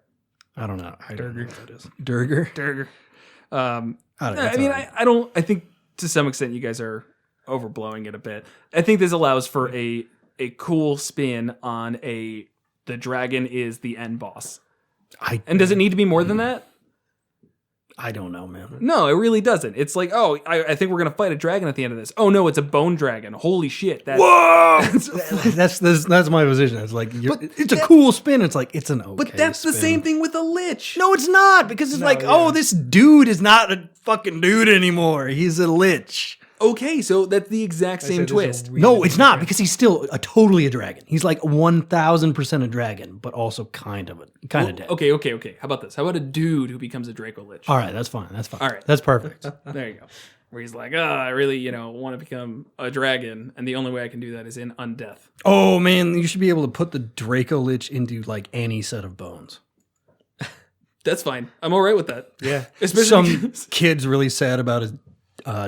I don't know. I don't know what that is. Durgar? Durgar. I don't know. I mean, I don't. I think to some extent you guys are overblowing it a bit. I think this allows for a cool spin on the dragon is the end boss. And does it need to be more than that? I don't know, man. No, it really doesn't. It's like, oh, I think we're gonna fight a dragon at the end of this. Oh no, it's a bone dragon. Holy shit! Whoa! that's my position. It's like it's a cool spin. It's like it's an okay. But that's the spin. same thing with a lich. No, it's not because it's like, yeah. oh, this dude is not a fucking dude anymore. He's a lich. Okay, so that's the exact I same said there's a twist. reason No, it's not different. because he's still totally a dragon. He's like 1,000% a dragon, but also kind of dead. Okay. How about this? How about a dude who becomes a Dracolich? All right, that's fine. All right. That's perfect. There you go. Where he's like, I really, want to become a dragon, and the only way I can do that is in undeath. Oh man, you should be able to put the Dracolich into like any set of bones. That's fine. I'm all right with that. Yeah. Especially Some kid's really sad about his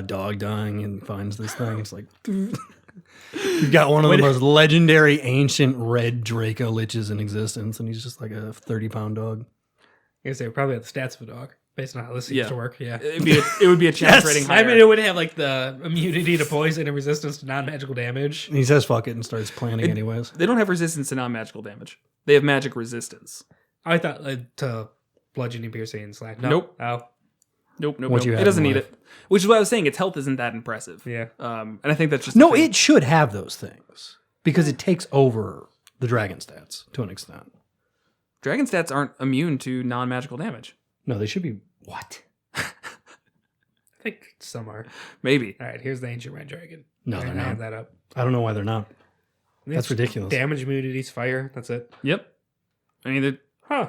dog dying and finds this thing. It's like, you've got one of the most legendary ancient red Dracoliches in existence, and he's just like a 30-pound dog. I guess they would probably have the stats of a dog based on how this seems to work. Yeah. it would be a chance rating higher. I mean, it would have like the immunity to poison and resistance to non-magical damage. And he says fuck it and starts planning anyways. They don't have resistance to non-magical damage. They have magic resistance. I thought to bludgeoning, piercing, and slash. No. Nope. Oh, Nope. What you It have doesn't in need life. it. Which is why I was saying its health isn't that impressive. yeah. And I think that's just No, the thing. it should have those things because it takes over the dragon stats to an extent. Dragon stats aren't immune to non-magical damage. No, they should be. What? I think some are. Maybe. All right, here's the ancient red dragon. No, I they're have not. that up. I don't know why they're not. That's ridiculous. Damage immunities, fire. That's it. Yep. I mean, Huh.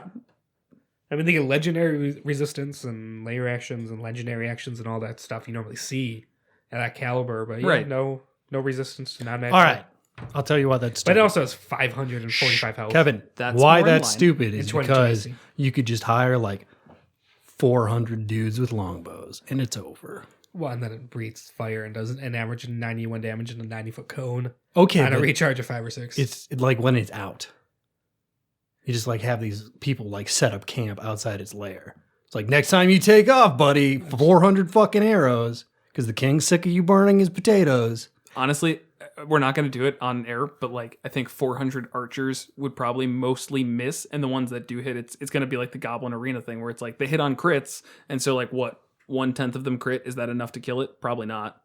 I've been thinking legendary resistance and layer actions and legendary actions and all that stuff you normally see at that caliber, but yeah, Right. no resistance to non-magical. All right, I'll tell you why that's But stupid. it also has 545 health. Kevin, That's why more in that's line. stupid In is 2020. because you could just hire like 400 dudes with longbows and it's over. Well, and then it breathes fire and does an average of 91 damage in a 90-foot cone Okay, on a but recharge of 5 or 6. it's like when it's out. You just like have these people like set up camp outside its lair. It's like next time you take off, buddy, 400 fucking arrows because the king's sick of you burning his potatoes. honestly, we're not going to do it on air, but like I think 400 archers would probably mostly miss, and the ones that do hit, it's going to be like the Goblin Arena thing where it's like they hit on crits, and so like what, 1/10 of them crit? Is that enough to kill it? Probably not.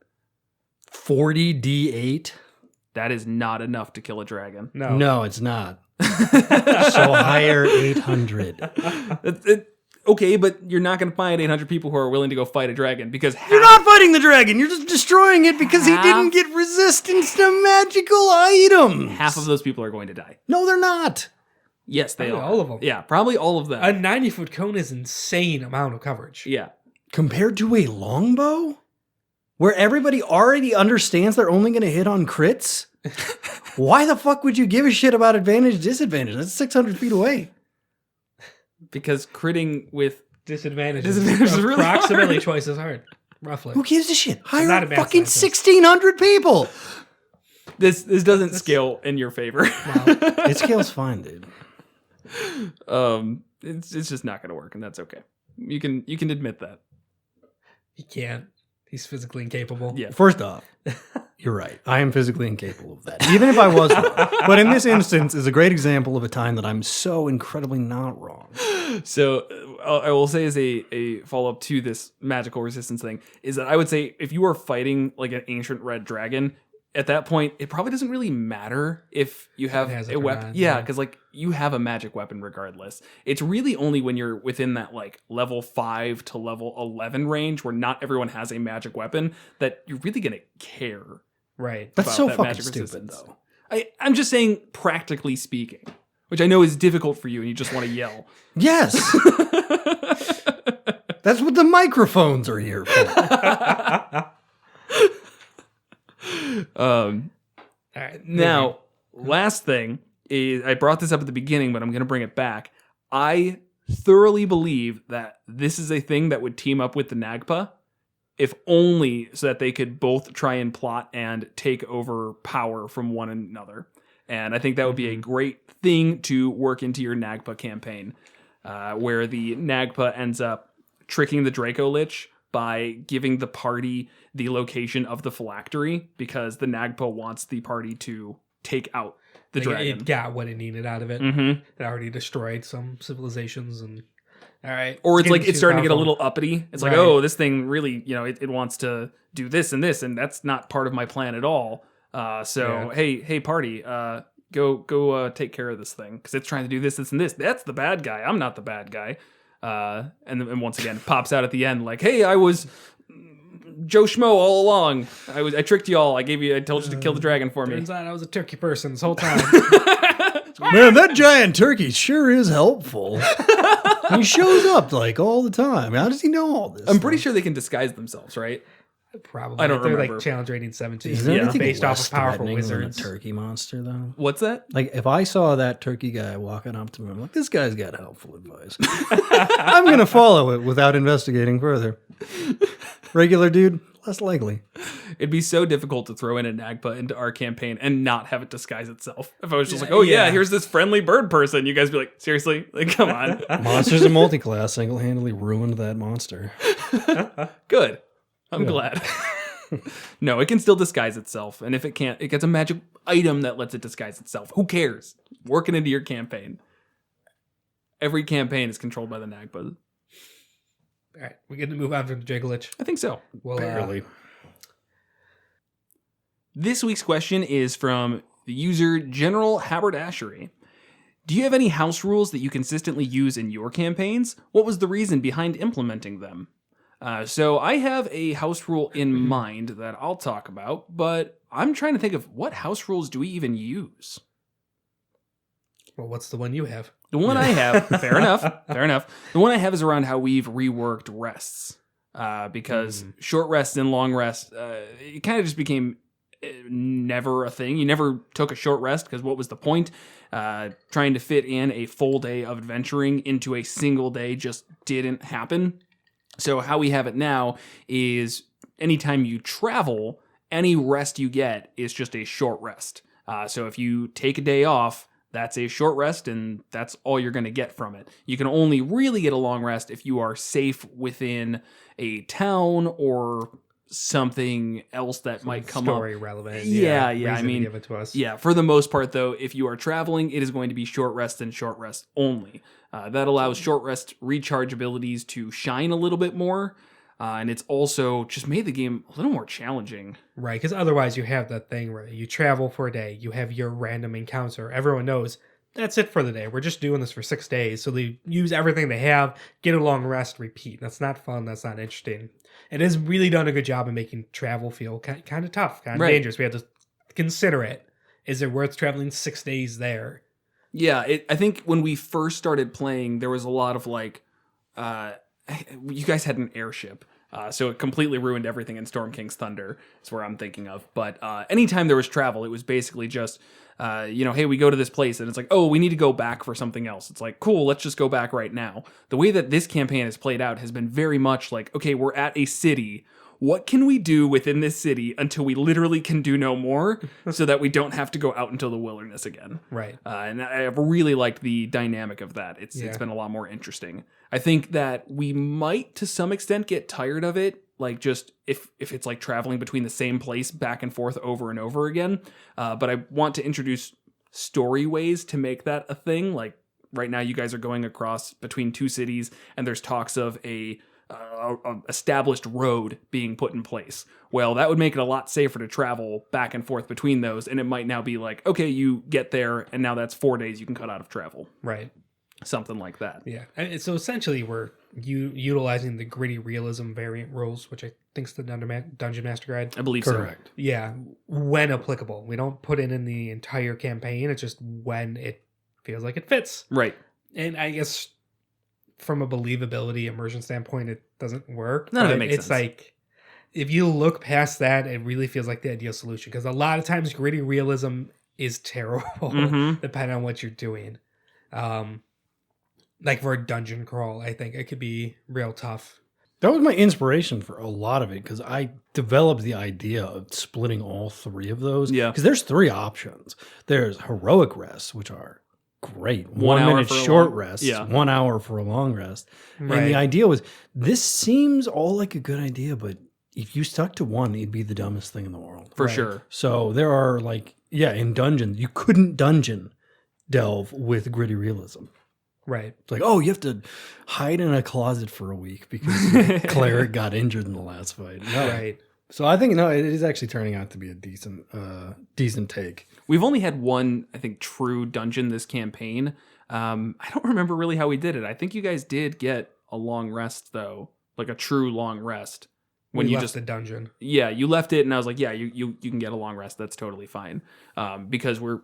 40 D8? That is not enough to kill a dragon. No, it's not. So hire 800. Okay, but you're not going to find 800 people who are willing to go fight a dragon because You're not fighting the dragon. You're just destroying it because he Half- didn't get resistance to magical items. half of those people are going to die. No, they're not. Yes, they Probably are. all of them. Yeah, probably all of them. A 90-foot cone is insane amount of coverage. Yeah. Compared to a longbow, where everybody already understands they're only going to hit on crits. Why the fuck would you give a shit about advantage, disadvantage? That's 600 feet away. Because critting with Disadvantages Disadvantages is really approximately hard. twice as hard, roughly. Who gives a shit? Hire not a bad fucking scientist. 1,600 people. this doesn't scale in your favor. It scales fine, dude. It's just not going to work, and that's okay. You can admit that. He can't. He's physically incapable. Yeah. First off, you're right. I am physically incapable of that, even if I was wrong. But in this instance is a great example of a time that I'm so incredibly not wrong. So I will say as a follow-up to this magical resistance thing is that I would say if you are fighting like an ancient red dragon, at that point, it probably doesn't really matter if you have has it a or weapon. not, Yeah, yeah. because like you have a magic weapon regardless. It's really only when you're within that like level 5 to level 11 range where not everyone has a magic weapon that you're really going to care. Right. That's about so that fucking magic stupid, resistance. though. I'm just saying practically speaking, which I know is difficult for you and you just want to yell. Yes. That's what the microphones are here for. All right. Now, last thing is I brought this up at the beginning, but I'm going to bring it back. I thoroughly believe that this is a thing that would team up with the Nagpa, if only so that they could both try and plot and take over power from one another. And I think that would be a great thing to work into your Nagpa campaign, where the Nagpa ends up tricking the Dracolich by giving the party the location of the phylactery because the Nagpa wants the party to take out the dragon. It got what it needed out of it. Mm-hmm. It already destroyed some civilizations and all right. Or it's like getting it's too starting to get a powerful. little uppity. It's like, Right. oh, this thing really, it wants to do this, and that's not part of my plan at all. So hey, party, go take care of this thing because it's trying to do this, and this. That's the bad guy. I'm not the bad guy. And once again, pops out at the end like, hey, I was Joe Schmo all along. I tricked you all. I told you to kill the dragon for me. Turns out I was a turkey person this whole time. Man, that giant turkey sure is helpful. He shows up like all the time. How does he know all this? I'm pretty sure they can disguise themselves, right? Probably. I don't They're remember. like challenge rating 17. Is there anything based off less of powerful threatening than wizards. a turkey monster, though? What's that? Like, if I saw that turkey guy walking up to me, I'm like, this guy's got helpful advice. I'm going to follow it without investigating further. Regular dude, less likely. It'd be so difficult to throw in a Nagpa into our campaign and not have it disguise itself. If I was just like, oh yeah, here's this friendly bird person. You guys be like, seriously? Like, come on. Monsters and multiclass single-handedly ruined that monster. Good. I'm glad. No, it can still disguise itself. And if it can't, it gets a magic item that lets it disguise itself. Who cares? Working into your campaign. Every campaign is controlled by the Nagpa. All right, we're going to move on to the Dracolich. I think so. Well, Barely. This week's question is from the user General Haberdashery. Do you have any house rules that you consistently use in your campaigns? What was the reason behind implementing them? So I have a house rule in mind that I'll talk about, but I'm trying to think of what house rules do we even use? Well, what's the one you have? The one I have, fair enough. The one I have is around how we've reworked rests. Because short rests and long rests, it kind of just became never a thing. You never took a short rest because what was the point? Trying to fit in a full day of adventuring into a single day just didn't happen. So how we have it now is anytime you travel, any rest you get is just a short rest. So if you take a day off, that's a short rest, and that's all you're going to get from it. You can only really get a long rest if you are safe within a town or something else that might come Story up. relevant. Yeah. reason I to mean, give it to us. yeah. For the most part, though, if you are traveling, it is going to be short rest and short rest only. That allows short rest recharge abilities to shine a little bit more. And it's also just made the game a little more challenging. Right, because otherwise you have that thing where you travel for a day, you have your random encounter. Everyone knows that's it for the day. We're just doing this for 6 days. So they use everything they have, get a long rest, repeat. That's not fun. That's not interesting. It has really done a good job of making travel feel kind of tough, kind of dangerous. We have to consider it. Is it worth traveling 6 days there? Yeah, I think when we first started playing, there was a lot of like, you guys had an airship. So it completely ruined everything in Storm King's Thunder. Is where I'm thinking of. But anytime there was travel, it was basically just, hey, we go to this place and it's like, oh, we need to go back for something else. It's like, cool, let's just go back right now. The way that this campaign has played out has been very much like, okay, we're at a city. What can we do within this city until we literally can do no more so that we don't have to go out into the wilderness again? Right. And I've really liked the dynamic of that. It's been a lot more interesting. I think that we might, to some extent, get tired of it. Like just if it's like traveling between the same place back and forth over and over again. But I want to introduce story ways to make that a thing. Like right now you guys are going across between two cities and there's talks of a established road being put in place. Well, that would make it a lot safer to travel back and forth between those. And it might now be like, okay, you get there and now that's 4 days you can cut out of travel. Right. Something like that. Yeah. And so essentially we're utilizing the gritty realism variant rules, which I think is the Dungeon Master Guide. I believe Correct. Yeah. When applicable. We don't put it in the entire campaign. It's just when it feels like it fits. so. Right. And I guess from a believability immersion standpoint, it doesn't work. None of it But makes it's sense. like, if you look past that, it really feels like the ideal solution. Because a lot of times gritty realism is terrible, depending on what you're doing. Like for a dungeon crawl, I think it could be real tough. That was my inspiration for a lot of it because I developed the idea of splitting all three of those. Yeah. Because there's three options. There's heroic rests, which are great. 1 hour 1 minute for a short long- rest, yeah. 1 hour for a long rest. Right. And the idea was, this seems all like a good idea, but if you stuck to one, it'd be the dumbest thing in the world. For Right. sure. So there are in dungeons, you couldn't dungeon delve with gritty realism. Right. It's like, oh, you have to hide in a closet for a week because the cleric got injured in the last fight. No. Right. So I think, it is actually turning out to be a decent take. We've only had one, I think, true dungeon this campaign. I don't remember really how we did it. I think you guys did get a long rest, though. Like a true long rest. when we you left just the dungeon. Yeah, you left it, and I was like, yeah, you can get a long rest. That's totally fine, because we're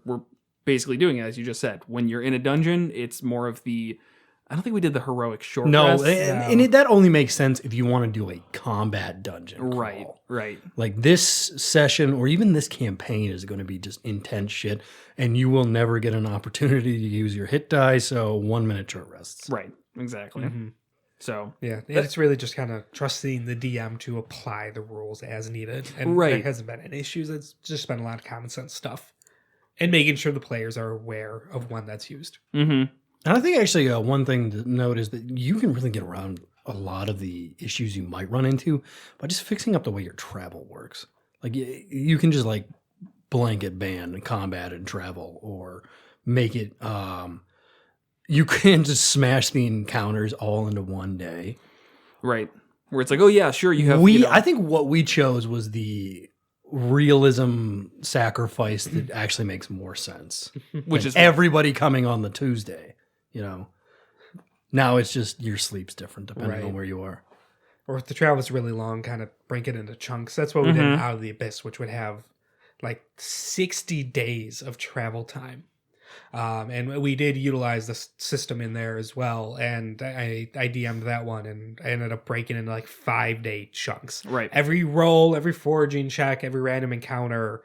basically doing it as you just said. When you're in a dungeon, it's more of the. I don't think we did the heroic short No, rest. that only makes sense if you want to do a combat dungeon Right, crawl. right. Like this session or even this campaign is going to be just intense shit, and you will never get an opportunity to use your hit die. So 1 minute short rests. Right, exactly. So Yeah, it's really just kind of trusting the DM to apply the rules as needed. And Right. there hasn't been any issues. It's just been a lot of common sense stuff. And making sure the players are aware of when that's used. And I think actually one thing to note is that you can really get around a lot of the issues you might run into by just fixing up the way your travel works. Like you can just like blanket ban combat and travel, or make it. You can just smash the encounters all into one day. right, where it's like, oh yeah, sure, you have. I think what we chose was the realism sacrifice that actually makes more sense. which Like is everybody coming on the Tuesday. Now it's just your sleep's different depending Right. on where you are. Or if the travel's really long, kind of break it into chunks. That's what we did in Out of the Abyss, which would have like 60 days of travel time. And we did utilize the system in there as well. And I DM'd that one, and I ended up breaking into like 5-day chunks. Right. Every roll, every foraging check, every random encounter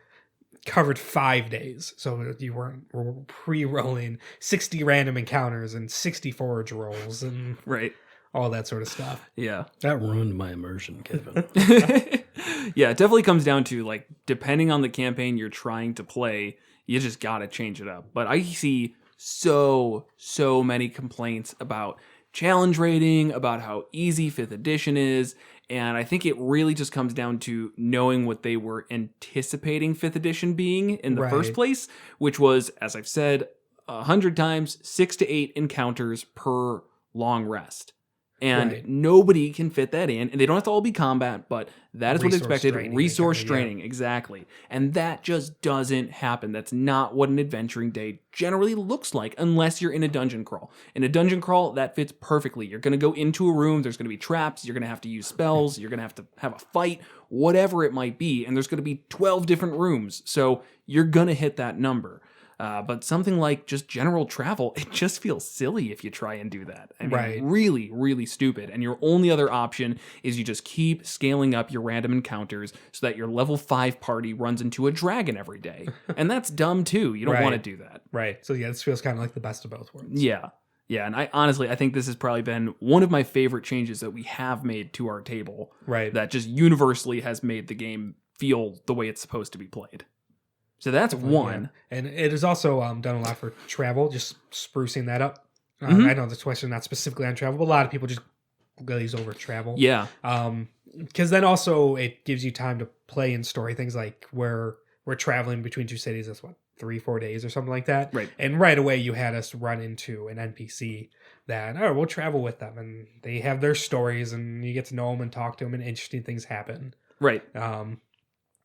covered 5 days. So you weren't pre-rolling 60 random encounters and 60 forage rolls and right. all that sort of stuff. Yeah. That ruined my immersion, Kevin. Yeah, it definitely comes down to like depending on the campaign you're trying to play, you just got to change it up. But I see so many complaints about challenge rating, about how easy 5th edition is, and I think it really just comes down to knowing what they were anticipating 5th edition being in the first place, which was, as I've said 100 times, 6 to 8 encounters per long rest. And nobody can fit that in, and they don't have to all be combat, but that is what's expected. Resource draining, exactly. And that just doesn't happen. That's not what an adventuring day generally looks like unless you're in a dungeon crawl. In a dungeon crawl, that fits perfectly. You're going to go into a room, there's going to be traps, you're going to have to use spells, you're going to have a fight, whatever it might be, and there's going to be 12 different rooms, so you're going to hit that number. But something like just general travel, it just feels silly if you try and do that. I mean, really, really stupid. And your only other option is you just keep scaling up your random encounters so that your level 5 party runs into a dragon every day. And that's dumb too. You don't want to do that. Right. So yeah, this feels kind of like the best of both worlds. Yeah. Yeah, and I think this has probably been one of my favorite changes that we have made to our table. Right. That just universally has made the game feel the way it's supposed to be played. So that's one. Yeah. And it has also done a lot for travel, just sprucing that up. I know this question not specifically on travel, but a lot of people just glaze over travel. Yeah. Because then also it gives you time to play in story things like where we're traveling between two cities. That's 3-4 days or something like that. Right. And right away you had us run into an NPC that, we'll travel with them. And they have their stories and you get to know them and talk to them and interesting things happen. Right.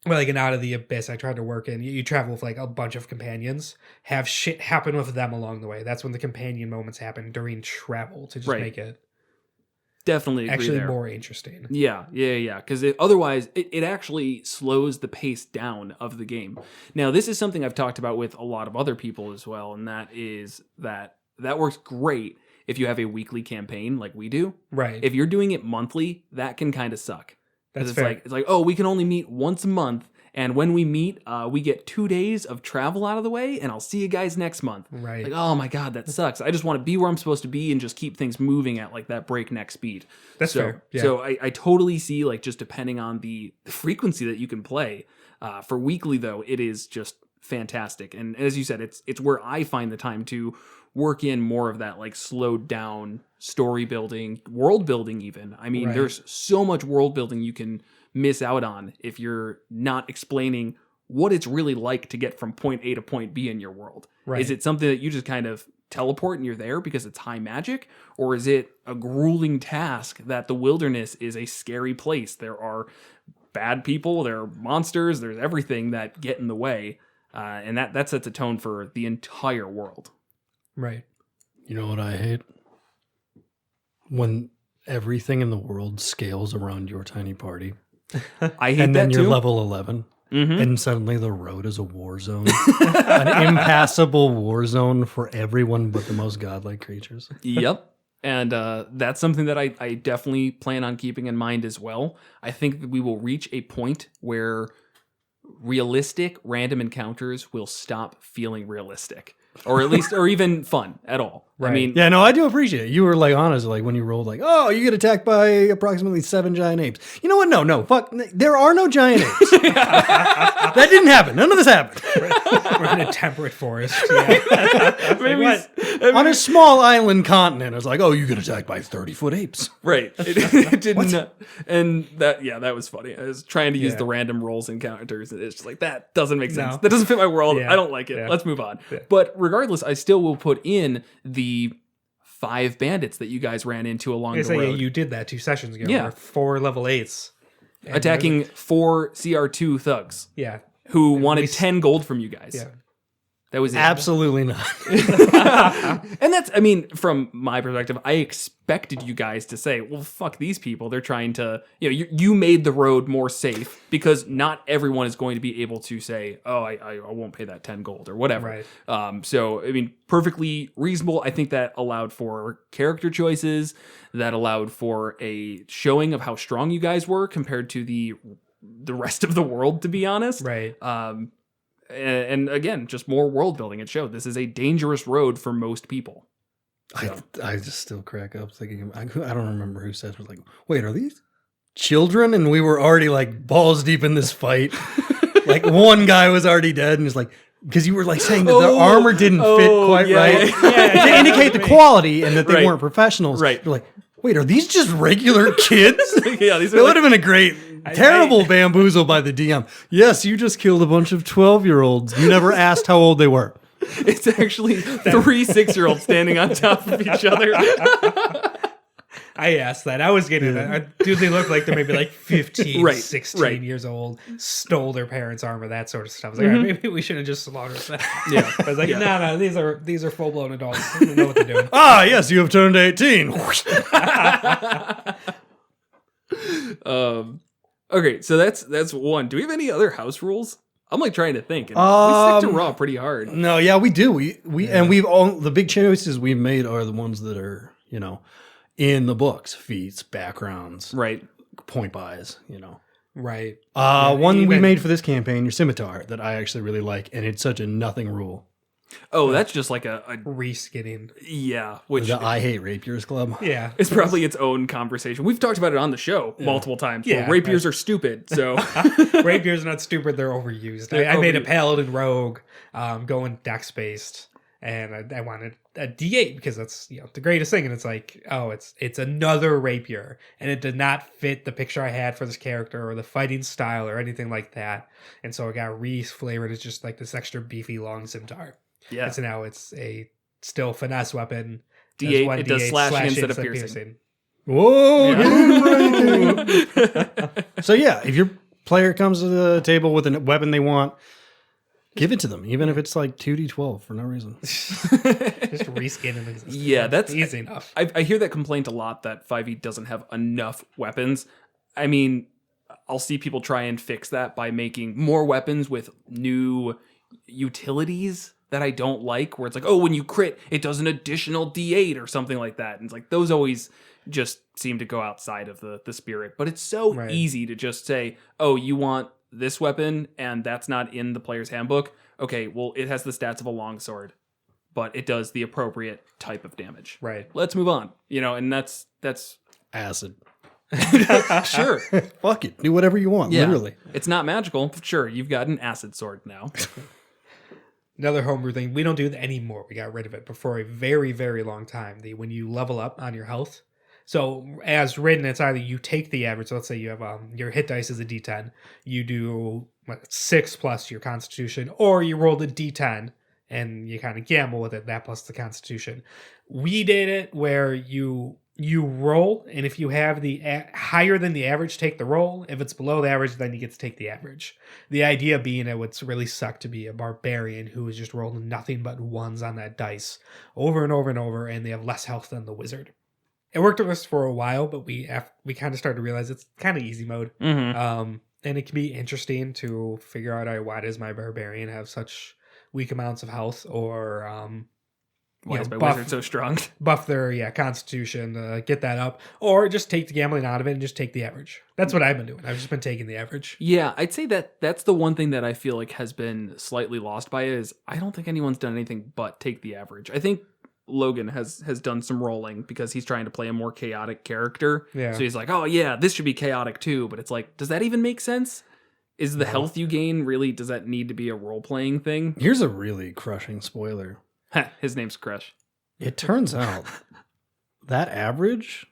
Well, like in Out of the Abyss, I tried to work in. You travel with like a bunch of companions, have shit happen with them along the way. That's when the companion moments happen during travel to just make it definitely actually there. More interesting. Yeah. Because otherwise, it actually slows the pace down of the game. Now, this is something I've talked about with a lot of other people as well, and that is that works great if you have a weekly campaign like we do. Right. If you're doing it monthly, that can kind of suck. That's it's fair. It's like, oh, we can only meet once a month, and when we meet, we get 2 days of travel out of the way, and I'll see you guys next month. Right. Like, oh my god, that sucks. I just want to be where I'm supposed to be and just keep things moving at like that breakneck speed. That's fair. Yeah. So I totally see, like, just depending on the frequency that you can play. For weekly though, it is just fantastic, and as you said, it's where I find the time to work in more of that like slowed down story building, world building even. I mean, there's so much world building you can miss out on if you're not explaining what it's really like to get from point A to point B in your world. Right. Is it something that you just kind of teleport and you're there because it's high magic? Or is it a grueling task that the wilderness is a scary place? There are bad people, there are monsters, there's everything that get in the way. And that sets a tone for the entire world. Right. You know what I hate? When everything in the world scales around your tiny party. I hate And then that you're too. level 11. Mhm. And suddenly the road is a war zone. An impassable war zone for everyone but the most godlike creatures. Yep. And that's something that I definitely plan on keeping in mind as well. I think that we will reach a point where realistic random encounters will stop feeling realistic. Or at least, or even fun at all. I Right. mean, Yeah, no, I do appreciate it. You were like honest, like when you rolled, like, oh, you get attacked by approximately 7 giant apes. You know what? No, fuck. There are no giant apes. That didn't happen. None of this happened. We're in a temperate forest. Yeah. maybe, what? On a small island continent, it's like, oh, you get attacked by 30-foot apes. right. It didn't. And that was funny. I was trying to use Yeah. the random rolls encounters. And it's just like, that doesn't make sense. No. That doesn't fit my world. Yeah. I don't like it. Yeah. Let's move on. Yeah. But regardless, I still will put in the 5 bandits that you guys ran into along the road. You did that 2 sessions ago. Yeah. Where 4 level 8s. And attacking 4 CR2 thugs Yeah. who wanted least- 10 gold from you guys. Yeah. That was it. Absolutely not. And that's, I mean, from my perspective, I expected you guys to say, well, fuck these people. They're trying to, you made the road more safe because not everyone is going to be able to say, oh, I won't pay that 10 gold or whatever. Right. So, I mean, perfectly reasonable. I think that allowed for character choices, that allowed for a showing of how strong you guys were compared to the rest of the world, to be honest. Right. And again, just more world building. It showed this is a dangerous road for most people. I just still crack up thinking, I don't remember who said it, was like, wait, are these children? And we were already like balls deep in this fight. Like one guy was already dead and it's like, because you were like saying that their armor didn't fit quite right. Yeah. To indicate the quality and that they Right. weren't professionals. Right. You're like, wait, are these just regular kids? Yeah, these It are would have been a great, terrible bamboozle by the DM. Yes, you just killed a bunch of 12-year-olds. You never asked how old they were. it's actually 3 6-year-olds standing on top of each other. I asked that. I was getting that. Do they look like they're maybe like 15, Right, 16 right. years old, stole their parents' armor, that sort of stuff. I was like, all right, maybe we should have just slaughtered them. Yeah. I was like, no, these are full-blown adults. They know what they're doing. Ah, yes, you have turned 18. Okay, so that's one. Do we have any other house rules? I'm like trying to think. And we stick to raw pretty hard. No, yeah, we do. And we've all the big choices we've made are the ones that are, in the books, feats, backgrounds, Right. point buys, Right. One we even- made for this campaign, your scimitar, that I actually really like, and it's such a nothing rule. Oh, that's just like a Reskinning. yeah, which The I Hate Rapiers Club. Yeah. is probably its own conversation. We've talked about it on the show multiple times. Yeah, Yeah, rapiers are stupid. So Rapiers are not stupid, they're overused. They're I made a overused. paladin rogue going dex based, and I wanted a D8 because that's the greatest thing. And it's like, oh, it's another rapier, and it did not fit the picture I had for this character or the fighting style or anything like that. And so it got re-flavored as just like this extra beefy long scimitar. yeah, And so now it's a still finesse weapon. D8, one it does D8 slashing instead of piercing. Whoa! Yeah. get him right. So yeah, if your player comes to the table with a weapon they want, give it to them, even if it's like 2d12 for no reason. Just reskin them. Yeah, that's easy enough. I hear that complaint a lot that 5e doesn't have enough weapons. I mean, I'll see people try and fix that by making more weapons with new utilities that I don't like, where it's like, oh, when you crit, it does an additional D8 or something like that. And it's like, those always just seem to go outside of the spirit. But it's so Right. easy to just say, oh, you want this weapon and that's not in the player's handbook. Okay, well, it has the stats of a longsword, but it does the appropriate type of damage. Right. Let's move on. And that's Acid. sure. Fuck it. Do whatever you want, Yeah. literally. It's not magical. Sure, you've got an acid sword now. Another homebrew thing, we don't do that anymore. We got rid of it, but for a very, very long time. When you level up on your health, so as written, it's either you take the average. So let's say you have your hit dice is a D10, you do 6 plus your Constitution, or you rolled a D10 and you kind of gamble with it, that plus the Constitution. We did it where you roll, and if you have the higher than the average, take the roll. If it's below the average, then you get to take the average. The idea being it would really suck to be a barbarian who is just rolling nothing but ones on that dice over and over and over, and they have less health than the wizard. it worked with us for a while, but we kind of started to realize it's kind of easy mode. Mm-hmm. And it can be interesting to figure out, all right, why does my barbarian have such weak amounts of health, or Why is my wizard so strong? buff their constitution, get that up, or just take the gambling out of it and just take the average. That's what I've been doing. I've just been taking the average. Yeah, I'd say that's the one thing that I feel like has been slightly lost by it is I don't think anyone's done anything but take the average. I think Logan has done some rolling because he's trying to play a more chaotic character. Yeah. So he's like, oh yeah, this should be chaotic too. But it's like, does that even make sense? Is the health you gain really, does that need to be a role-playing thing? Here's a really crushing spoiler. His name's Crush. It turns out that average,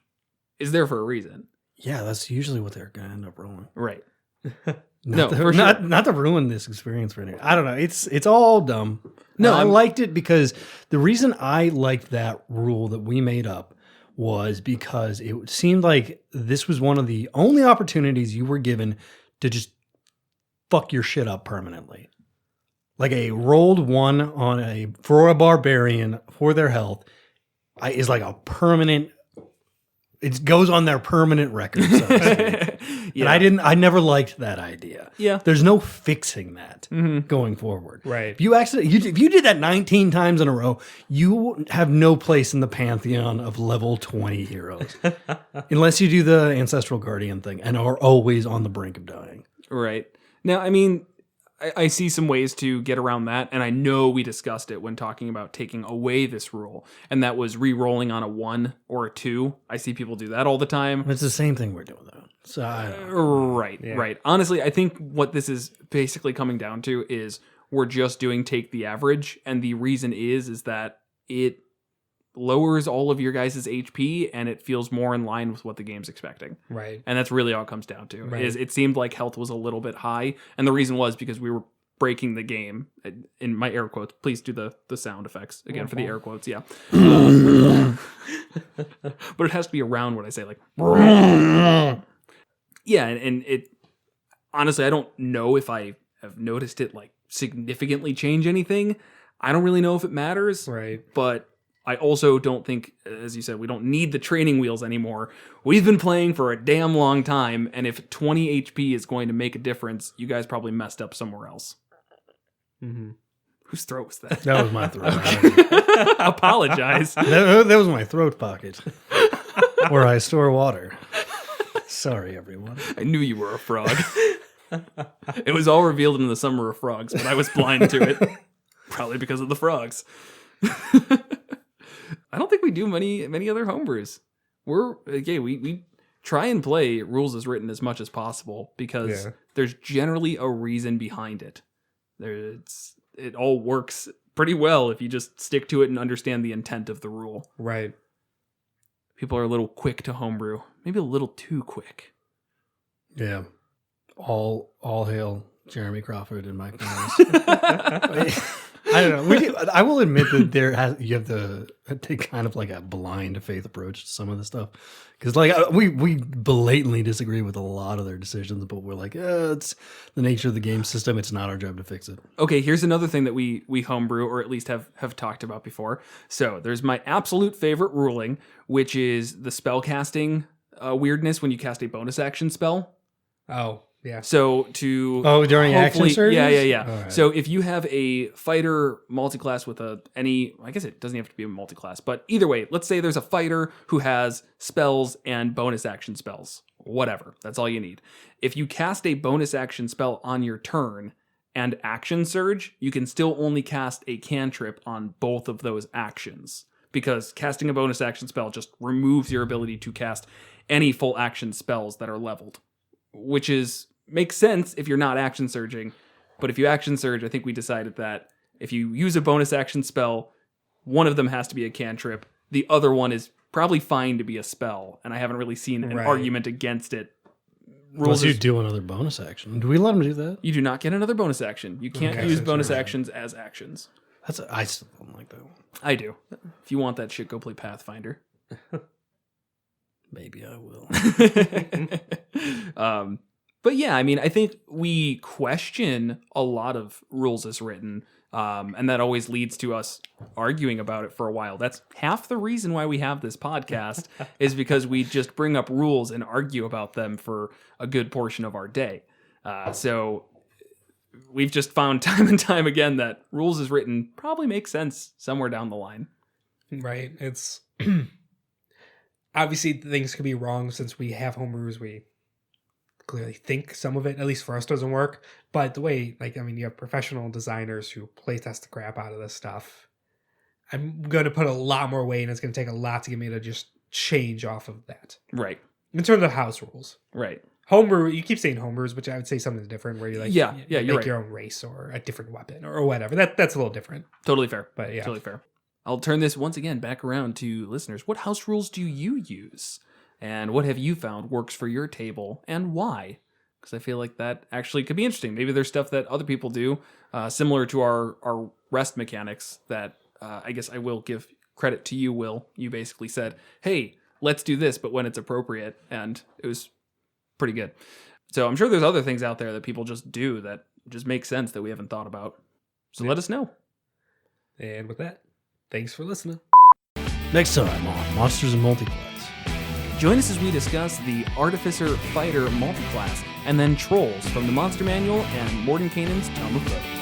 Is there for a reason. yeah, that's usually what they're going to end up rolling. Right. Not No, to, for not, sure. not to ruin this experience for anyone. I don't know. It's all dumb. No, I I'm- liked it because the reason I liked that rule that we made up was because it seemed like this was one of the only opportunities you were given to just fuck your shit up permanently. Like a rolled one for a barbarian for their health is like a permanent. It goes on their permanent record. So to speak. Yeah. And I never liked that idea. Yeah. There's no fixing that Mhm. going forward. Right. If you did that 19 times in a row, you have no place in the pantheon of level 20 heroes. Unless you do the Ancestral Guardian thing and are always on the brink of dying. Right. Now, I mean, I see some ways to get around that, and I know we discussed it when talking about taking away this rule, and that was re-rolling on a 1 or a 2. I see people do that all the time. It's the same thing we're doing though. So I don't know. Right. Honestly, I think what this is basically coming down to is we're just doing take the average, and the reason is that it lowers all of your guys' HP, and it feels more in line with what the game's expecting. Right. And that's really all it comes down to. Right. Is it seemed like health was a little bit high, and the reason was because we were breaking the game. In my air quotes, please do the sound effects again for the air quotes. Yeah, but it has to be around what I say, like yeah, and it honestly, I don't know if I have noticed it like significantly change anything. I don't really know if it matters, Right. but I also don't think, as you said, we don't need the training wheels anymore. We've been playing for a damn long time, and if 20 HP is going to make a difference, you guys probably messed up somewhere else. Mm-hmm. Whose throat was that? That was my throat. Apologize. that was my throat pocket where I store water. Sorry, everyone. I knew you were a frog. It was all revealed in the Summer of Frogs, but I was blind to it. Probably because of the frogs. I don't think we do many other homebrews. We try and play rules as written as much as possible because there's generally a reason behind it. It all works pretty well if you just stick to it and understand the intent of the rule. Right. People are a little quick to homebrew, maybe a little too quick. Yeah. All hail Jeremy Crawford and Mike Myers. I don't know. I will admit that you have to take kind of like a blind faith approach to some of the stuff. Because we blatantly disagree with a lot of their decisions, but we're like, it's the nature of the game system. It's not our job to fix it. Okay, here's another thing that we homebrew, or at least have talked about before. So there's my absolute favorite ruling, which is the spell casting weirdness when you cast a bonus action spell. Oh, yeah. So during action surges? Yeah. All right. So if you have a fighter multiclass with I guess it doesn't have to be a multiclass, but either way, let's say there's a fighter who has spells and bonus action spells. Whatever. That's all you need. If you cast a bonus action spell on your turn and action surge, you can still only cast a cantrip on both of those actions. Because casting a bonus action spell just removes your ability to cast any full action spells that are leveled. Which makes sense if you're not action surging, but if you action surge, I think we decided that if you use a bonus action spell, one of them has to be a cantrip. The other one is probably fine to be a spell, and I haven't really seen an argument against it. Unless you do another bonus action. Do we let them do that? You do not get another bonus action. You can't use bonus actions as actions. I still don't like that one. I do. If you want that shit, go play Pathfinder. Maybe I will. But yeah, I mean, I think we question a lot of rules as written. And that always leads to us arguing about it for a while. That's half the reason why we have this podcast is because we just bring up rules and argue about them for a good portion of our day. So we've just found time and time again that rules as written probably make sense somewhere down the line. Right. It's obviously things could be wrong since we have homebrews. We clearly think some of it, at least for us, doesn't work. But the way, you have professional designers who playtest the crap out of this stuff. I'm going to put a lot more weight, and it's going to take a lot to get me to just change off of that. Right. In terms of house rules. Right. Homebrew, you keep saying homebrews, but I would say something different where you you're make right. your own race or a different weapon or whatever. That's a little different. Totally fair. But yeah. Totally fair. I'll turn this once again back around to listeners. What house rules do you use? And what have you found works for your table and why? Because I feel like that actually could be interesting. Maybe there's stuff that other people do, similar to our rest mechanics that I guess I will give credit to you, Will. You basically said, hey, let's do this, but when it's appropriate. And it was pretty good. So I'm sure there's other things out there that people just do that just make sense that we haven't thought about. So let us know. And with that, thanks for listening. Next time on Monsters and Multiclass. Join us as we discuss the Artificer Fighter multiclass and then Trolls from the Monster Manual and Mordenkainen's Tome of Foot.